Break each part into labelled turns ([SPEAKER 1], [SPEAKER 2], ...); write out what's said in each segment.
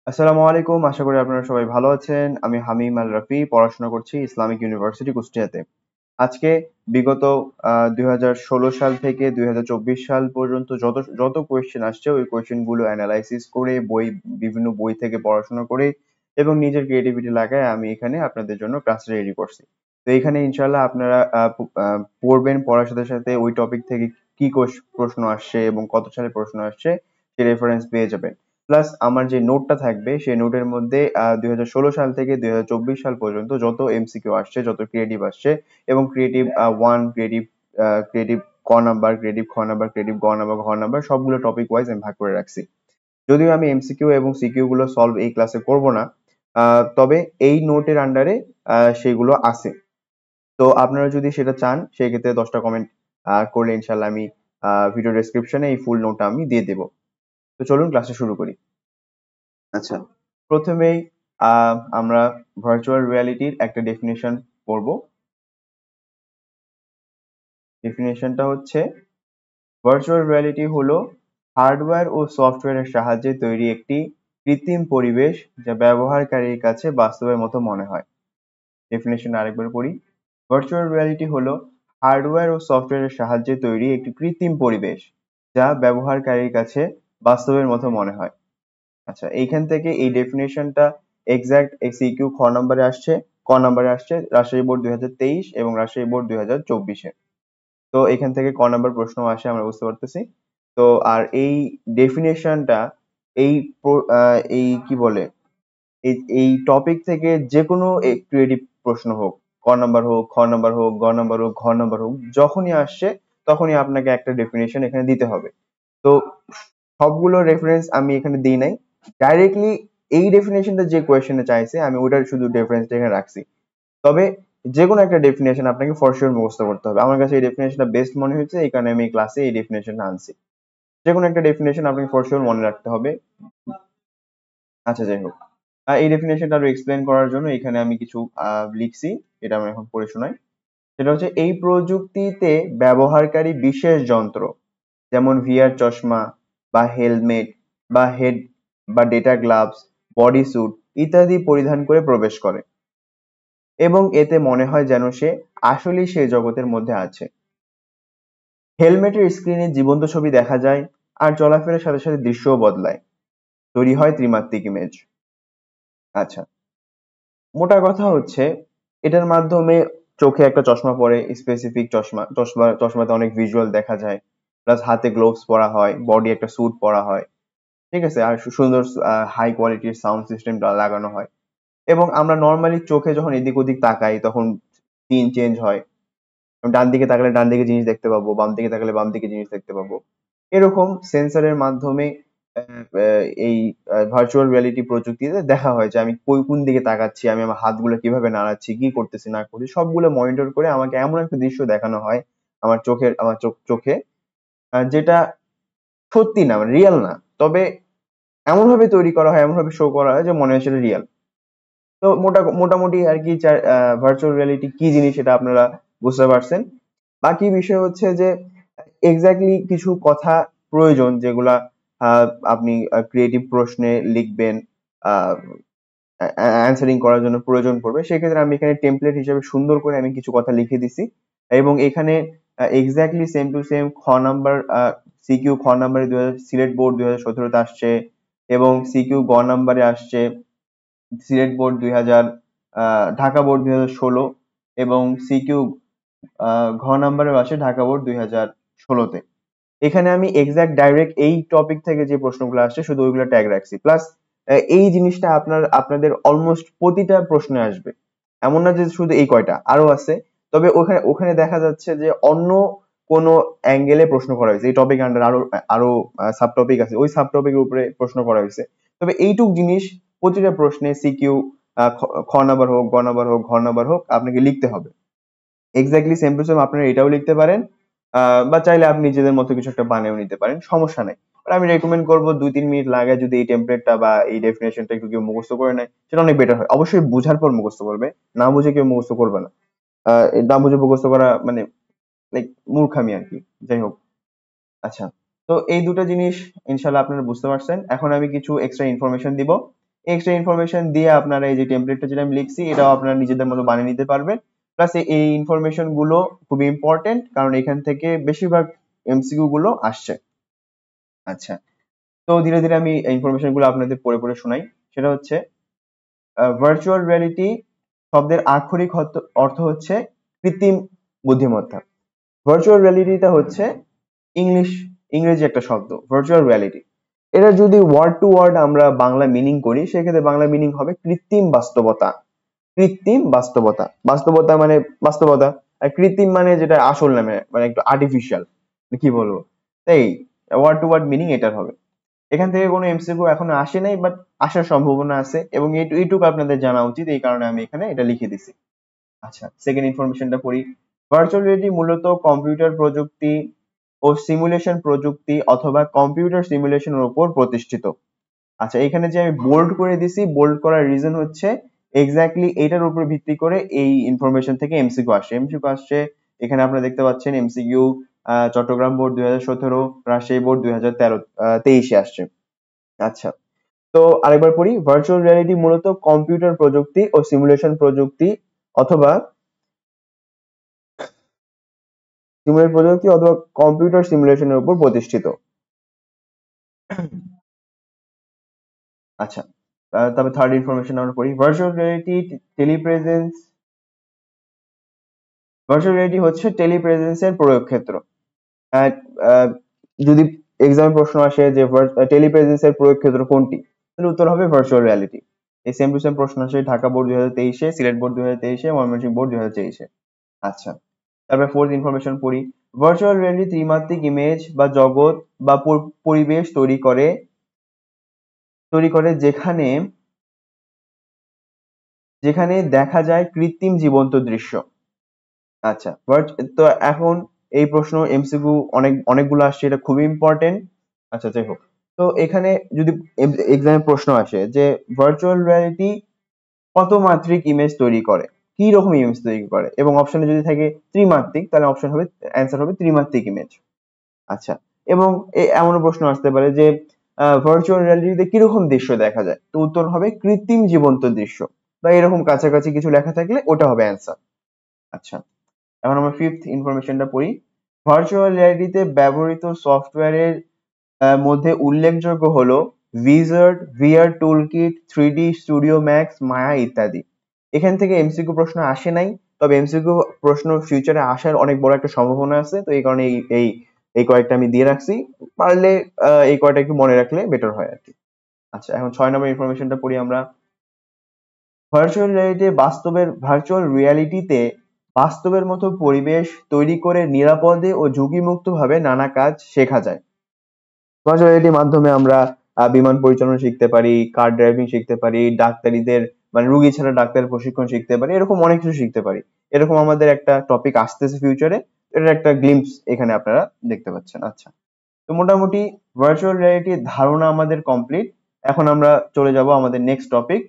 [SPEAKER 1] আসসালামু আলাইকুম। আশা করি আপনারা সবাই ভালো আছেন। আমি হামিম আল রাফি, পড়াশোনা করছি ইসলামিক ইউনিভার্সিটি কুষ্টিয়াতে। আজকে বিগত ২০১৬ সাল থেকে ২০২৪ সাল পর্যন্ত যত যত কোয়েশ্চেন আসছে ওই কোয়েশ্চেন গুলো অ্যানালাইসিস করে বিভিন্ন বই থেকে পড়াশোনা করে এবং নিজের ক্রিয়েটিভিটি লাগায় আমি এখানে আপনাদের জন্য ক্লাস রেডি করছি। তো এখানে ইনশাআল্লাহ আপনারা পড়বেন, পড়ার সাথে সাথে ওই টপিক থেকে কি প্রশ্ন আসছে এবং কত সালে প্রশ্ন আসছে সে রেফারেন্স পেয়ে যাবেন। প্লাস আমার যে নোটটা থাকবে সেই নোটের মধ্যে ২০১৬ সাল থেকে ২০২৪ সাল পর্যন্ত যত এমসিকিউ আসছে, যত ক্রিয়েটিভ আসছে এবং ক্রিয়েটিভ 1, ক্রিয়েটিভ ক নাম্বার, ক্রিয়েটিভ খ নাম্বার, ক্রিয়েটিভ গ নাম্বার, ঘ নাম্বার সবগুলো টপিক ওয়াইজ আমি ভাগ করে রাখছি। যদিও আমি এমসিকিউ এবং সিকিউ গুলো সলভ এই ক্লাসে করব না, তবে এই নোটের আন্ডারে সেগুলো আছে। তো আপনারা যদি সেটা চান সেক্ষেত্রে 10টা কমেন্ট করলে ইনশাল্লাহ আমি ভিডিও ডেসক্রিপশনে এই ফুল নোটটা আমি দিয়ে দেবো। তো চলুন ক্লাসটা শুরু করি। আচ্ছা, প্রথমেই আমরা ভার্চুয়াল রিয়ালিটির একটা ডেফিনেশন পড়ব। ডেফিনেশনটা হচ্ছে, ভার্চুয়াল রিয়ালিটি হলো হার্ডওয়্যার ও সফটওয়্যারের সাহায্যে তৈরি একটি কৃত্রিম পরিবেশ যা ব্যবহারকারীর কাছে বাস্তবের মতো মনে হয়। ডেফিনেশন আরেকবার পড়ি। ভার্চুয়াল রিয়ালিটি হলো হার্ডওয়্যার ও সফটওয়্যারের সাহায্যে তৈরি একটি কৃত্রিম পরিবেশ যা ব্যবহারকারীর কাছে বাস্তবের মতো মনে হয়। আচ্ছা, এইখান থেকে এই ডেফিনেশনটা এক্সাক্ট সিকিউ ক নাম্বারে আসছে রাজশাহী বোর্ড ২০২৩ এবং রাজশাহী বোর্ড ২০২৪-এ। তো এখান থেকে ক নাম্বার প্রশ্ন আসে আমরা বুঝতে পারতেছি। তো আর এই ডেফিনেশনটা এই এই কি বলে এই টপিক থেকে যে কোনো ক্রিয়েটিভ প্রশ্ন হোক, ক নাম্বার হোক, খ নাম্বার হোক, গ নাম্বার হোক, ঘ নাম্বার হোক, যখনই আসছে তখনই আপনাকে একটা ডেফিনেশন এখানে দিতে হবে। তো সবগুলো রেফারেন্স আমি এখানে দিই নাই, ডাইরেক্টলি এই ডেফিনেশনটা যে কোয়েশ্চেনে চাইছে আমি ওটার শুধু রেফারেন্সটা এখানে রাখছি। তবে যে কোনো একটা ডেফিনেশন আপনাকে ফর শিওর মুখস্থ করতে হবে। আমার কাছে এই ডেফিনেশনটা বেস্ট মনে হয়েছে, এই কারণে আমি ক্লাসে এই ডেফিনেশনটা আনছি। যে কোনো একটা ডেফিনেশন আপনাকে ফর শিওর মনে রাখতে হবে। আচ্ছা, যাই হোক, এই ডেফিনেশনটা আরো এক্সপ্লেন করার জন্য এখানে আমি কিছু লিখছি, এটা আমি এখন পড়ে শোনাই। সেটা হচ্ছে, এই প্রযুক্তিতে ব্যবহারকারী বিশেষ যন্ত্র যেমন ভিআর চশমা বা হেলমেট বা হেড বা ডেটা গ্লাভস, বডি স্যুট ইত্যাদি পরিধান করে প্রবেশ করে এবং এতে মনে হয় যেন সে আসলেই সেই জগতের মধ্যে আছে। হেলমেটের স্ক্রিনে জীবন্ত ছবি দেখা যায় আর চলাফেরার সাথে সাথে দৃশ্যও বদলায়, তৈরি হয় ত্রিমাত্রিক ইমেজ। আচ্ছা, মোটা কথা হচ্ছে এটার মাধ্যমে চোখে একটা চশমা পরে, স্পেসিফিক চশমাতে অনেক ভিজুয়াল দেখা যায়, প্লাস হাতে গ্লোভস পরা হয়, বডি একটা স্যুট পরা হয়, ঠিক আছে, আর সুন্দর হাই কোয়ালিটির সাউন্ড সিস্টেম লাগানো হয় এবং আমরা নর্মালি চোখে যখন এদিক ওদিক তাকাই তখন সিন চেঞ্জ হয়। ডান দিকে তাকালে ডান দিকে জিনিস দেখতে পাবো, বাম দিকে তাকালে বাম দিকে জিনিস দেখতে পাবো। এরকম সেন্সরের মাধ্যমে এই ভার্চুয়াল রিয়ালিটি প্রযুক্তিতে দেখা হয় যে আমি কোন দিকে তাকাচ্ছি, আমি আমার হাতগুলো কিভাবে নাড়াচ্ছি, কি করতেছি না করছি সবগুলো মনিটর করে আমাকে এমন একটা দৃশ্য দেখানো হয় আমার চোখে, যেটা সত্যি না, মানে রিয়েল না, তবে এমন ভাবে তৈরি করা হয়, এমন ভাবে শো করা হয় যে মনে হয় সেটা রিয়েল। তো মোটামুটি আর কি ভার্চুয়াল রিয়ালিটি কি জিনিস সেটা আপনারা বুঝতে পারছেন। বাকি বিষয় হচ্ছে যে এক্স্যাক্টলি কিছু কথা প্রয়োজন যেগুলা আহ, আপনি ক্রিয়েটিভ প্রশ্নে লিখবেন, অ্যান্সারিং করার জন্য প্রয়োজন পড়বে, সেক্ষেত্রে আমি এখানে টেমপ্লেট হিসেবে সুন্দর করে আমি কিছু কথা লিখে দিছি এবং এখানে এক্স্যাক্টলি সেম টু সেম খ নাম্বার সিকিউ খ নাম্বারে সিলেট বোর্ড 2017-তে আসছে এবং সিকিউ গ নাম্বারে আসছে সিলেট বোর্ড 2000, ঢাকা বোর্ড 2016 এবং সিকিউ ঘ নাম্বারের আসে ঢাকা বোর্ড 2016-তে। এখানে আমি এক্সাক্ট ডাইরেক্ট এই টপিক থেকে যে প্রশ্নগুলো আসছে শুধু ওইগুলো ট্যাগ রাখছি। প্লাস এই জিনিসটা আপনাদের অলমোস্ট প্রতিটা প্রশ্নে আসবে, এমন না যে শুধু এই কয়টা, আরো আছে। তবে ওখানে ওখানে দেখা যাচ্ছে যে অন্য কোনো অ্যাঙ্গেলে প্রশ্ন করা হয়েছে, এই টপিক আন্ডার আরো আরো সাব টপিক আছে, ওই সাব টপিকের উপরে প্রশ্ন করা হয়েছে। তবে এইটুক জিনিস প্রতিটা প্রশ্নে সিকিউ খ নাম্বার হোক, গ নাম্বার হোক, ঘ নাম্বার হোক আপনাকে লিখতে হবে। এক্স্যাক্টলি সেম টু সেম আপনারা এটাও লিখতে পারেন, বা চাইলে আপনি নিজেদের মতো কিছু একটা বানিয়েও নিতে পারেন, সমস্যা নাই। আর আমি রেকমেন্ড করবো 2-3 মিনিট লাগায় যদি এই টেমপ্লেটটা বা এই ডেফিনেশনটা একটু কেউ মুখস্থ করে নেয় সেটা অনেক বেটার হয়। অবশ্যই বুঝার পর মুখস্থ করবে, না বুঝে কেউ মুখস্থ করবে না। না বুঝে মুখস্থ করা মানে লাইক মূর্খামি আর কি। যাই হোক, আচ্ছা, তো এই দুটো জিনিস ইনশাল্লাহ আপনারা বুঝতে পারছেন। এখন আমি কিছু এক্সট্রা ইনফরমেশন দিব। এক্সট্রা ইনফরমেশন দিয়ে আপনারা এই যে টেমপ্লেটটা যেটা আমি লিখছি এটাও আপনারা নিজেদের মতো বানিয়ে নিতে পারবেন। প্লাস এই ইনফরমেশন গুলো খুবই ইম্পর্টেন্ট, কারণ এখান থেকে বেশিরভাগ এমসিকিউ গুলো আসছে। আচ্ছা, তো ধীরে ধীরে আমি ইনফরমেশন গুলো আপনাদের পড়ে পড়ে শোনাই। সেটা হচ্ছে ভার্চুয়াল রিয়ালিটি শব্দের আক্ষরিক অর্থ হচ্ছে কৃত্রিম বুদ্ধিমত্তা। ভার্চুয়াল রিয়ালিটিটা হচ্ছে ইংরেজি একটা শব্দ, ভার্চুয়াল রিয়ালিটি। এটা যদি ওয়ার্ড টু ওয়ার্ড আমরা বাংলা মিনিং করি, সেক্ষেত্রে বাংলা মিনিং হবে কৃত্রিম বাস্তবতা। কৃত্রিম বাস্তবতা, বাস্তবতা মানে বাস্তবতা, আর কৃত্রিম মানে যেটা আসল নামে মানে একটু আর্টিফিশিয়াল, কি বলবো, তাই ওয়ার্ড টু ওয়ার্ড মিনিং এটার হবে। এখান থেকে কোনো এমসিকিউ এখনো আসে নাই, বাট আসার সম্ভাবনা আছে, এবং এইটুকু আপনাদের জানা উচিত, এই কারণে আমি এখানে এটা লিখে দিছি। আচ্ছা, সেকেন্ড ইনফরমেশনটা পড়ি। ভার্চুয়াল রিয়েলিটি মূলত কম্পিউটার প্রযুক্তি ও সিমুলেশন প্রযুক্তি অথবা কম্পিউটার সিমুলেশনের উপর প্রতিষ্ঠিত। আচ্ছা, এখানে যে আমি বোল্ড করে দিছি, বোল্ড করার রিজন হচ্ছে এক্স্যাক্টলি এটার উপর ভিত্তি করে এই ইনফরমেশন থেকে এমসিকিউ আসে। এখানে আপনারা দেখতে পাচ্ছেন MCQ Chittagong board 2017, Rajshahi board 2023 আসছে। আচ্ছা, তো আরেকবার পড়ি। ভার্চুয়াল রিয়ালিটি মূলত কম্পিউটার প্রযুক্তি ও সিমুলেশন প্রযুক্তি অথবা কম্পিউটার সিমুলেশনের উপর প্রতিষ্ঠিত। আচ্ছা, তবে থার্ড ইনফরমেশন আমরা পড়ি। ভার্চুয়াল রিয়ালিটি হচ্ছে টেলিপ্রেজেন্সের প্রয়োগ ক্ষেত্র। আহ, যদি এক্সামে প্রশ্ন আসে যে টেলিপ্রেজেন্সের প্রয়োগ ক্ষেত্র কোনটি, তাহলে উত্তর হবে ভার্চুয়াল রিয়ালিটি। এই সেম টু সেম প্রশ্ন আসে Dhaka board 2023, Sylhet board 2023, Mymensingh board 2023। আচ্ছা, তারপরে ফোর্থ ইনফরমেশন পড়ি। ভার্চুয়াল রিয়ালিটি ত্রিমাত্রিক ইমেজ বা জগৎ বা পরিবেশ তৈরি করে যেখানে যেখানে দেখা যায় কৃত্রিম জীবন্ত দৃশ্য। আচ্ছা, তো এখন এই প্রশ্ন এমসিকিউ অনেকগুলো আসছে, এটা খুবই ইম্পর্টেন্ট। আচ্ছা, যাই হোক, তো এখানে যদি এক্সামে প্রশ্ন আসে যে ভার্চুয়াল রিয়ালিটি কত মাত্রিক ইমেজ তৈরি করে, কি রকম ইমেজ তৈরি করে, এবং অপশনে যদি থাকে ত্রিমাত্রিক, তাহলে অপশন হবে, অ্যান্সার হবে ত্রিমাত্রিক ইমেজ। আচ্ছা, এবং এমনও প্রশ্ন আসতে পারে যে ভার্চুয়াল রিয়ালিটিতে কিরকম দৃশ্য দেখা যায়, তো উত্তর হবে কৃত্রিম জীবন্ত দৃশ্য, বা এরকম কাছাকাছি কিছু লেখা থাকলে ওটা হবে অ্যান্সার। আচ্ছা, এখন আমরা ফিফথ ইনফরমেশনটা পড়ি। ভার্চুয়াল রিয়ালিটিতে ব্যবহৃত সফটওয়্যারের মধ্যে উল্লেখযোগ্য হলো Vizard, VR toolkit, 3D studio max, Maya ইত্যাদি। এখান থেকে এমসিকিউ প্রশ্ন আসে নাই, তবে এমসিকিউ প্রশ্ন ফিউচারে আসার অনেক বড় একটা সম্ভাবনা আছে, তো এই কারণে এই এই কয়েকটা আমি দিয়ে রাখছি। পারলে এই কয়টা একটু মনে রাখলে বেটার হয় আর কি। আচ্ছা, এখন 6 নম্বর ইনফরমেশনটা পড়ি আমরা। ভার্চুয়াল রিয়ালিটিতে বাস্তবের মতো পরিবেশ তৈরি করে নিরাপদে ও ঝুঁকিমুক্তভাবে নানা কাজ শেখা যায়। ভার্চুয়াল রিয়ালিটির মাধ্যমে আমরা বিমান পরিচালনা শিখতে পারি, কার ড্রাইভিং শিখতে পারি, ডাক্তারিদের মানে রুগী ছাড়া ডাক্তারের প্রশিক্ষণ শিখতে পারি, এরকম অনেক কিছু শিখতে পারি। এরকম আমাদের একটা টপিক আসতেছে ফিউচারে, এটার একটা গ্লিম্পস এখানে আপনারা দেখতে পাচ্ছেন। আচ্ছা, তো মোটামুটি ভার্চুয়াল রিয়ালিটির ধারণা আমাদের কমপ্লিট। এখন আমরা চলে যাব আমাদের নেক্সট টপিক,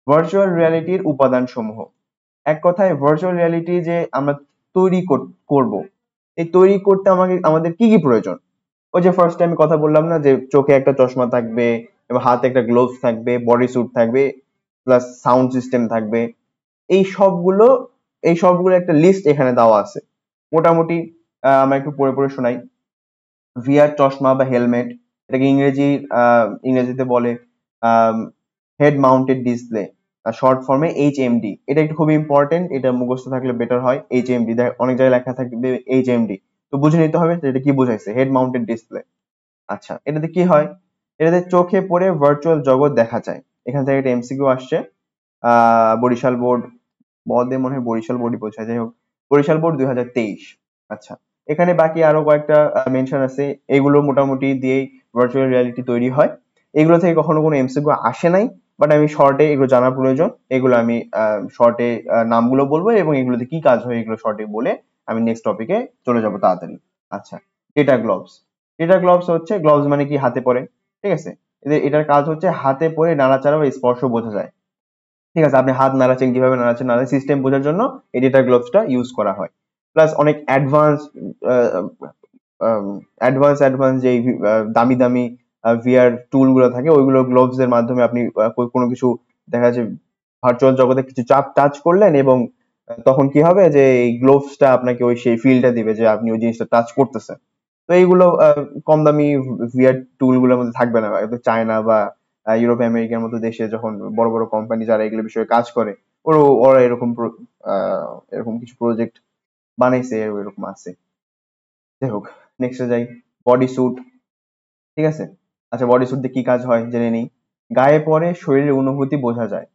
[SPEAKER 1] ভার্চুয়াল রিয়ালিটির উপাদান সমূহ। এক কথায় ভার্চুয়াল রিয়ালিটি যে আমরা তৈরি করব, এই তৈরি করতে আমাদের কি কি প্রয়োজন। ওই যে ফার্স্ট টাইম কথা বললাম না, যে চোখে একটা চশমা থাকবে, এবং হাতে একটা গ্লোভস থাকবে, বডি স্যুট থাকবে, প্লাস সাউন্ড সিস্টেম থাকবে। এই সবগুলো এই সবগুলো একটা লিস্ট এখানে দেওয়া আছে। মোটামুটি আমরা একটু পড়ে পড়ে শোনাই। ভিআর চশমা বা হেলমেট, এটাকে ইংরেজিতে বলে হেড মাউন্টেড ডিসপ্লে, শর্ট ফর্মে HMD। এটা একটু খুবই ইম্পর্টেন্ট, এটা মুখস্থ থাকলে বেটার হয়। HMD অনেক জায়গায় লেখা থাকবে HMD, তো বুঝে নিতে হবে যে এটা কি বোঝাইছে, হেড মাউন্টেড ডিসপ্লে। আচ্ছা, এটাতে কি হয়, এটাতে চোখে পড়ে ভার্চুয়াল জগৎ দেখা যায়। এখান থেকে একটা এমসিকিউ আসছে, বরিশাল বোর্ড, বদে মনে হয় বরিশাল বোর্ডই বোঝায়, যাই হোক, বরিশাল বোর্ড 2023। আচ্ছা, এখানে বাকি আরো কয়েকটা মেনশন আছে, এগুলো মোটামুটি দিয়েই ভার্চুয়াল রিয়ালিটি তৈরি হয়। এগুলো থেকে কখনো কোনো এমসিকিউ আসে নাই, বাট আমি শর্টে এগুলো জানা প্রয়োজন, এগুলো আমি শর্টে নামগুলো বলবো, এবং এগুলোতে কি কাজ হয় এগুলো শর্টে বলে আমি নেক্সট টপিকে চলে যাব তাড়াতাড়ি। আচ্ছা, ডেটা গ্লোভস। ডেটা গ্লোভস হচ্ছে, গ্লোভস মানে কি, হাতে পরে, ঠিক আছে। এটার কাজ হচ্ছে হাতে পরে নাড়াচাড়া বা স্পর্শ বোঝা যায়। ঠিক আছে, আপনি হাত নাড়াচ্ছেন, কিভাবে নাড়াচ্ছেন সিস্টেম বোঝার জন্য এই ডেটা গ্লোভসটা ইউজ করা হয়। প্লাস অনেক অ্যাডভান্স যে দামি দামি ভিআর টুল গুলো থাকে, ওইগুলো গ্লোভস এর মাধ্যমে আপনি কোনো কিছু দেখা যাচ্ছে ভার্চুয়াল জগতে কিছু চাপ টাচ করলেন, এবং তখন কি হবে যে এই গ্লোভসটা আপনাকে ওই সেই ফিলটা দিবে যে আপনি ওই জিনিসটা টাচ করতেছেন। তো এইগুলো কম দামি ভিআর টুল গুলোর মধ্যে থাকবে না, চায়না বা ইউরোপ আমেরিকার মতো দেশে যখন বড় বড় কোম্পানি যারা এগুলো বিষয়ে কাজ করে, ওরা এরকম এরকম কিছু প্রজেক্ট বানাইছে, এরকম আছে। যাই হোক, নেক্সটে যাই। বডি স্যুট, ঠিক আছে? আচ্ছা, বডি স্যুট দিয়ে কি কাজ হয় জেনে নিই। গায়ে পরে শরীরের অনুভূতি বোঝা যায়।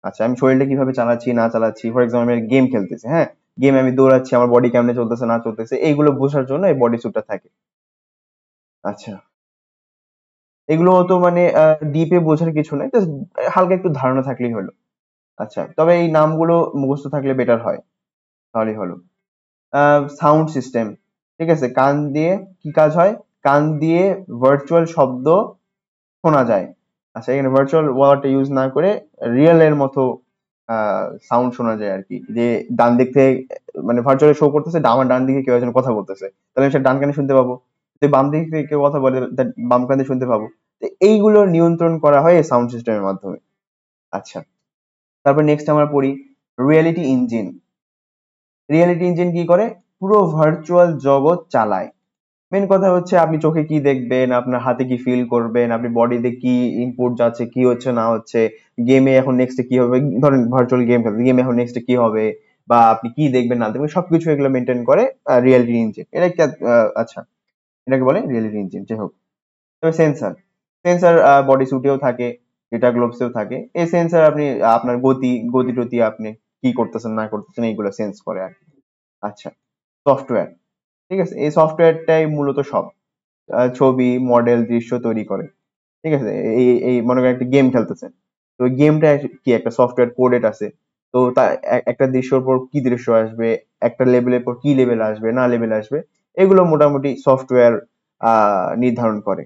[SPEAKER 1] আচ্ছা, আমি শরীরটা কিভাবে চালাচ্ছি না চালাচ্ছি, ফর এক্সাম্পল আমি গেম খেলতেছি, হ্যাঁ, গেমে আমি দৌড়াচ্ছি, আমার বডি কেমনে চলতেছে না চলতেছে, এইগুলো বোঝার জন্য এই বডি স্যুটটা থাকে। আচ্ছা, এগুলো তো মানে ডিপে বোঝার কিছু নাই, জাস্ট হালকা একটু ধারণা থাকলেই হলো। আচ্ছা, তবে এই নামগুলো মুখস্থ থাকলে বেটার হয়, তাহলেই হলো। সাউন্ড সিস্টেম, ঠিক আছে? কান দিয়ে কি কাজ হয়? কান দিয়ে ভার্চুয়াল শব্দ শোনা যায়। আচ্ছা, এখানে ভার্চুয়াল ওয়ার্ডটা ইউজ না করে রিয়েল এর মতো সাউন্ড শোনা যায় আর কি। যে ডান দিক থেকে মানে ভার্চুয়ালি শো করতেছে, আমার ডান দিকে কেউ একজন কথা বলতেছে, তাহলে আমি সেটা ডান কানে শুনতে পাবো। যদি বাম দিক থেকে কেউ কথা বলে, বাম কানে শুনতে পাবো। তো এইগুলো নিয়ন্ত্রণ করা হয় এই সাউন্ড সিস্টেমের মাধ্যমে। আচ্ছা, তারপর নেক্সট আমরা পড়ি রিয়েলিটি ইঞ্জিন। রিয়েলিটি ইঞ্জিন কি করে? পুরো ভার্চুয়াল জগৎ চালায়। মেন কথা হচ্ছে আপনি চোখে কি দেখবেন, আপনার হাতে কি ফিল করবেন, আপনি বডিতে কি ইনপুট যাচ্ছে, কি হচ্ছে না হচ্ছে, গেমে এখন নেক্সটে কি হবে, ধরেন ভার্চুয়াল গেম খেলতে, গেমে এখন নেক্সটে কি হবে, বা আপনি কি দেখবেন না দেখবেন, সবকিছু এগুলো মেনটেন করে রিয়েলিটি ইঞ্জিন। এটা একটা আচ্ছা, এটাকে বলে রিয়েলিটি ইঞ্জিন। যাই হোক, তবে সেন্সার, সেন্সার বডি সুটেও থাকে, ডেটা গ্লোভসেও থাকে। এই সেন্সার আপনি আপনার গতি টতি আপনি কি করতেছেন না করতেছেন এইগুলো সেন্স করে আর কি। আচ্ছা, সফটওয়্যার, ঠিক আছে? এই সফটওয়্যারটাই মূলত সব ছবি, মডেল, দৃশ্য তৈরি করে, ঠিক আছে? এই এই মনে করেন একটা গেম খেলতেছেন, তো ওই গেমটা কি একটা সফটওয়্যার কোডেড আছে। তো তা একটা দৃশ্যর পর কি দৃশ্য আসবে, একটা লেভেলের পর কি লেভেল আসবে না লেভেল আসবে, এগুলো মোটামুটি সফটওয়্যার নির্ধারণ করে।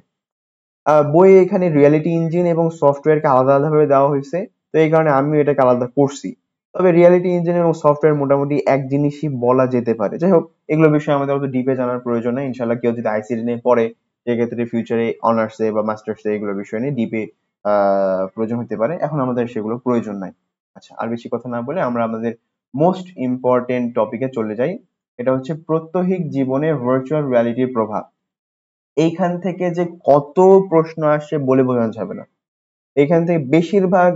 [SPEAKER 1] বইয়ে এখানে রিয়েলিটি ইঞ্জিন এবং সফটওয়্যারকে আলাদা আলাদা ভাবে দেওয়া হয়েছে, তো এই কারণে আমিও এটাকে আলাদা করছি। তবে রিয়েলিটি ইঞ্জিন এবং সফটওয়্যার মোটামুটি এক জিনিসই বলা যেতে পারে। যাই হোক, এগুলো বিষয়ে আমাদের অত ডিপে জানার প্রয়োজন নেই। ইনশাল্লাহ কেউ যদি আইসিটি নিয়ে পড়ে, সেক্ষেত্রে ফিউচারে অনার্সে বা মাস্টার্সে এগুলো বিষয় নিয়ে ডিপে প্রয়োজন হতে পারে। এখন আমাদের সেগুলো প্রয়োজন নাই। আচ্ছা, আর বেশি কথা না বলে আমরা আমাদের মোস্ট ইম্পর্টেন্ট টপিকে চলে যাই। এটা হচ্ছে প্রত্যহিক জীবনে ভার্চুয়াল রিয়ালিটির প্রভাব। এইখান থেকে যে কত প্রশ্ন আসছে বলে বোঝানো যাবে না। এখান থেকে বেশিরভাগ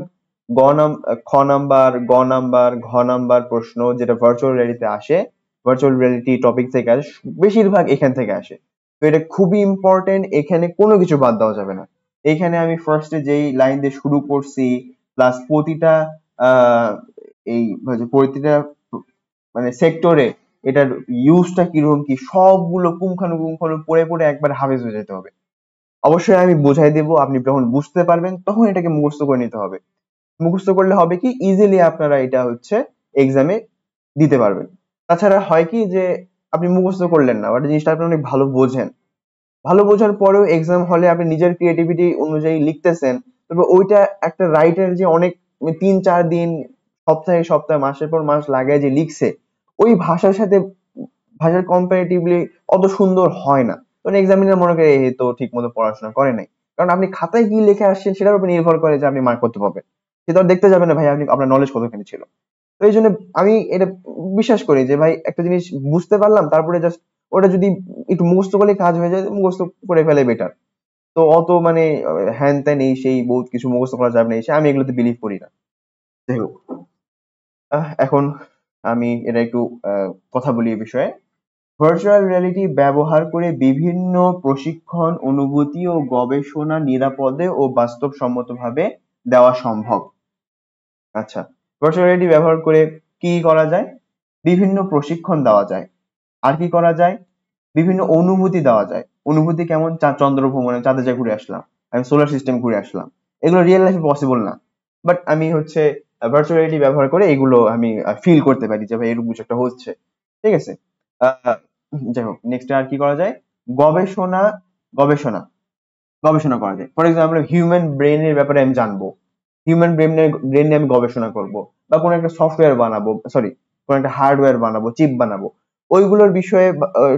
[SPEAKER 1] খ নাম্বার, গ নাম্বার, ঘ নাম্বার প্রশ্ন যেটা ভার্চুয়াল রিয়ালিটিতে আসে, ভার্চুয়াল রিয়ালিটি টপিক থেকে আসে, বেশিরভাগ এখান থেকে আসে। তো এটা খুবই ইম্পর্টেন্ট, এখানে কোনো কিছু বাদ দেওয়া যাবে না। এখানে আমি ফার্স্টে যেই লাইন দিয়ে শুরু করছি, প্লাস প্রতিটা আহ এই প্রতিটা মানে সেক্টরে এটার ইউজটা কিরকম কি, সবগুলো পুঙ্খানুপুঙ্খানু পড়ে পড়ে একবার হাফেজ হয়ে যেতে হবে। অবশ্যই আমি বুঝাই দেব, আপনি যখন বুঝতে পারবেন তখন এটাকে মুখস্থ করে নিতে হবে। মুখস্থ করলে হবে কি, ইজিলি আপনারা এটা হচ্ছে এক্সামে দিতে পারবেন। তাছাড়া হয় কি যে আপনি মুখস্থ করলেন না, বাট জিনিসটা আপনি অনেক ভালো বোঝেন, ভালো বোঝার পরেও এক্সাম হলে আপনি নিজের ক্রিয়েটিভিটি অনুযায়ী লিখতেছেন, তবে ওইটা একটা রাইটার যে অনেক 3-4 দিন, সপ্তাহে সপ্তাহ, মাসের পর মাস লাগায় যে লিখছে, ওই ভাষার সাথে ভাষার কম্পারেটিভলি অত সুন্দর হয় না। তখন এক্সামিনার মনে করে এই তো ঠিক মতো পড়াশোনা করে নাই। কারণ আপনি খাতায় কি লিখে আসছেন সেটার উপর নির্ভর করে যে আপনি মার্ক করতে পারবেন। সে তো আর দেখতে যাবে না ভাই আপনি আপনার নলেজ কতখানি ছিল। তো এই জন্য আমি এটা বিশ্বাস করি যে ভাই একটা জিনিস বুঝতে পারলাম, তারপরে জাস্ট ওটা যদি একটু মুখস্থ করলে কাজ হয়ে যায়, মুখস্থ করে ফেলে বেটার। তো অত মানে হ্যান ত্যান এই সেই বহুত কিছু মুখস্থ করা যাবে না, এই সেই, আমি এগুলোতে বিলিভ করি না। যাই হোক, এখন আমি এটা একটু কথা বলি এই বিষয়ে। ভার্চুয়াল রিয়ালিটি ব্যবহার করে বিভিন্ন প্রশিক্ষণ, অনুভূতি ও গবেষণা নিরাপদে ও বাস্তবসম্মতভাবে দেওয়া সম্ভব। আচ্ছা, ভার্চুয়াল রিয়ালিটি ব্যবহার করে কি করা যায়? বিভিন্ন প্রশিক্ষণ দেওয়া যায়। আর কি করা যায়? বিভিন্ন অনুভূতি দেওয়া যায়। অনুভূতি কেমন? চন্দ্র ভ্রমণে, চাঁদে যা ঘুরে আসলাম, আমি সোলার সিস্টেম ঘুরে আসলাম। এগুলো রিয়েল লাইফে পসিবল না, বাট আমি হচ্ছে ভার্চুয়াল রিয়ালিটি ব্যবহার করে এগুলো আমি ফিল করতে পারি যে ভাই এরকম কিছু একটা হচ্ছে, ঠিক আছে? আহ, যাই হোক, নেক্সট আর কি করা যায়? গবেষণা, গবেষণা গবেষণা করা যায়। ফর এক্সাম্পল হিউম্যান ব্রেনের ব্যাপারে আমি জানবো, হিউম্যান ব্রেন নিয়ে আমি গবেষণা করব, বা কোনো একটা সফটওয়্যার বানাবো, সরি, কোনো একটা হার্ডওয়্যার বানাবো, চিপ বানাবো, ওইগুলোর বিষয়ে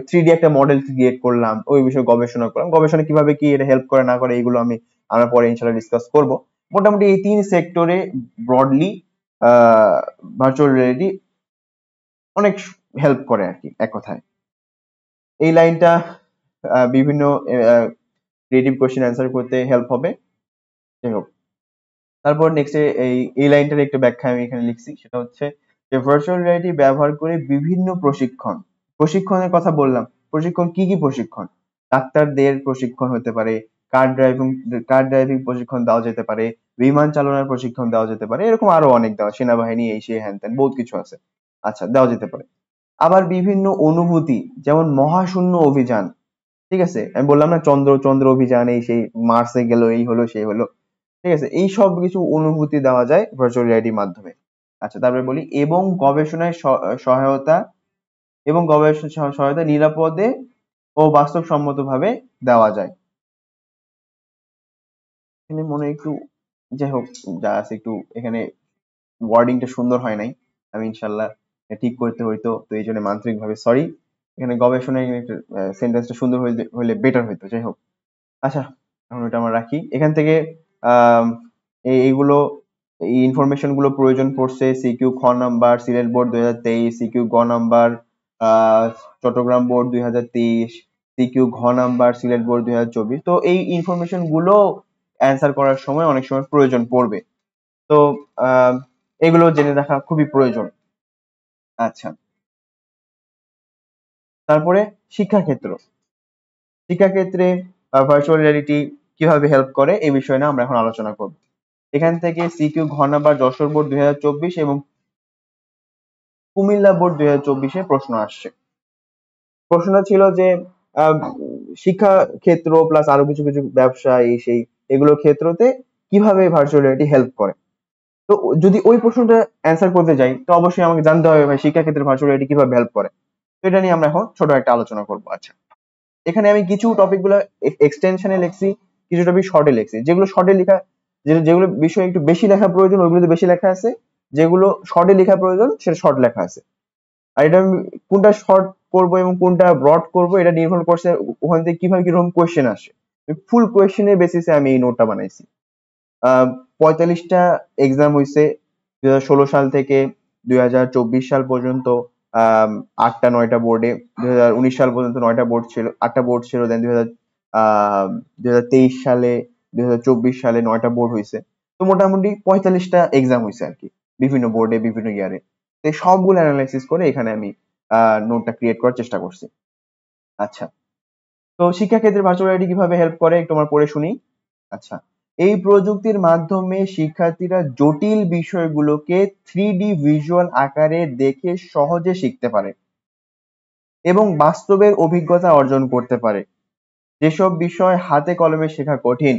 [SPEAKER 1] 3D একটা মডেল ক্রিয়েট করলাম, ওই বিষয়ে গবেষণা করলাম, গবেষণা কিভাবে কি এটা হেল্প করে না করে এইগুলো আমরা পরে ইনশাল্লাহ ডিসকাস করব। মোটামুটি এই 3 সেক্টরে ব্রডলি ভার্চুয়াল রিয়েলিটি অনেক হেল্প করে আর কি, এক কথায়। এই লাইনটা বিভিন্ন ক্রিয়েটিভ কোশ্চেন অ্যান্সার করতে হেল্প হবে। যাই হোক, তারপর নেক্সটে এই লাইনটার একটা ব্যাখ্যা আমি এখানে লিখছি, সেটা হচ্ছে যে ভার্চুয়াল রিয়ালিটি ব্যবহার করে বিভিন্ন প্রশিক্ষণের কথা বললাম। প্রশিক্ষণ কি কি প্রশিক্ষণ? ডাক্তারদের প্রশিক্ষণ হতে পারে, কার ড্রাইভিং প্রশিক্ষণ দেওয়া যেতে পারে, বিমান চালনার প্রশিক্ষণ দেওয়া যেতে পারে, এরকম আরো অনেক দেওয়া, সেনাবাহিনী এই সেই হ্যান ত্যান বহুত কিছু আছে। আচ্ছা, দেওয়া যেতে পারে। আবার বিভিন্ন অনুভূতি, যেমন মহাশূন্য অভিযান, ঠিক আছে, আমি বললাম না চন্দ্র চন্দ্র অভিযান, এই সেই মার্সে গেল, এই হলো সেই হলো, ঠিক আছে, এই সব কিছু অনুভূতি দেওয়া যায় ভার্চুয়াল রিয়ালিটির মাধ্যমে। আচ্ছা, তারপরে বলি এবং গবেষণায় সহায়তা, নিরাপদে ও বাস্তবসম্মতভাবে দেওয়া যায়। এখানে মনে হয় একটু, যাই হোক, যা আছে একটু এখানে ওয়ার্ডিংটা সুন্দর হয় নাই, আমি ইনশাল্লাহ ঠিক করতে হইতো, তো এই জন্য মানসিক ভাবে সরি। এখানে গবেষণায় সেন্টেন্সটা সুন্দর হইলে বেটার হইতো। যাই হোক, আচ্ছা, এখন ওটা আমরা রাখি। এখান থেকে আম, এইগুলো, এই ইনফরমেশন গুলো প্রয়োজন পড়ছে সিকিউ খ নাম্বার সিলেট বোর্ড 2023, সিকিউ গ নাম্বার চট্টগ্রাম বোর্ড 2023, সিকিউ ঘ নাম্বার সিলেট বোর্ড 2024। তো এই ইনফরমেশন গুলো অ্যান্সার করার সময় অনেক সময় প্রয়োজন পড়বে। তো এগুলো জেনে রাখা খুবই প্রয়োজন। আচ্ছা, তারপরে শিক্ষাক্ষেত্র, শিক্ষাক্ষেত্রে ভার্চুয়াল রিয়ালিটি কিভাবে হেল্প করে এই বিষয়ে না আমরা এখন আলোচনা করব। এখান থেকে সিকিউ ঘ নাম্বার যশোর বোর্ড 2024 এবং কুমিল্লা বোর্ড 2024 প্রশ্ন আসছে। প্রশ্নটা ছিল যে আহ, শিক্ষা ক্ষেত্র প্লাস আরো কিছু কিছু ব্যবসা এই সেই এগুলোর ক্ষেত্রতে কিভাবে ভার্চুয়াল রিয়ালিটি হেল্প করে। তো যদি ওই প্রশ্নটা অ্যান্সার করতে যাই, তো অবশ্যই আমাকে জানতে হবে ভাই শিক্ষা ক্ষেত্রে ভার্চুয়াল রিয়ালিটি কিভাবে হেল্প করে। তো এটা নিয়ে আমরা এখন ছোট একটা আলোচনা করব। আচ্ছা, এখানে আমি কিছু টপিক গুলো এক্সটেনশনে লিখছি, কিছু টপিক শর্টে লিখছি। যেগুলো শর্টে লেখা, যেগুলো বিষয় একটু বেশি লেখা প্রয়োজন ওইগুলোতে বেশি লেখা আছে, যেগুলো শর্টে লেখা প্রয়োজন সেটা শর্ট লেখা আছে। আর এটা আমি কোনটা শর্ট করব এবং কোনটা ব্রড করব এটা নির্ভর করছে ওখান থেকে কিভাবে কিরকম কোয়েশ্চেন আসে। ফুল কোয়েশ্চেনের বেসিসে আমি এই নোটটা বানাইছি। 45টা এক্সাম হয়েছে 2016 সাল থেকে 2024 সাল পর্যন্ত। 8টা 9টা বোর্ডে, 2019 সাল পর্যন্ত 9টা বোর্ড ছিল, 8টা বোর্ড ছিল। দেন 2023 সালে, 2024 সালে 9টা বোর্ড হয়েছে। তো মোটামুটি 45টা এক্সাম হয়েছে আর কি, বিভিন্ন বোর্ডে বিভিন্ন ইয়ারে। তো এই সবগুলো অ্যানালাইসিস করে এখানে আমি নোটটা ক্রিয়েট করার চেষ্টা করছি। আচ্ছা, তো শিক্ষাক্ষেত্রে ভার্চুয়াল রিয়ালিটি কিভাবে হেল্প করে একটু আমরা পড়ে শুনি। আচ্ছা, এই প্রযুক্তির মাধ্যমে শিক্ষার্থীরা জটিল বিষয়গুলোকে 3D ভিজুয়াল আকারে দেখে সহজে শিখতে পারে এবং বাস্তবের অভিজ্ঞতা অর্জন করতে পারে। যেসব বিষয় হাতে কলমে শেখা কঠিন,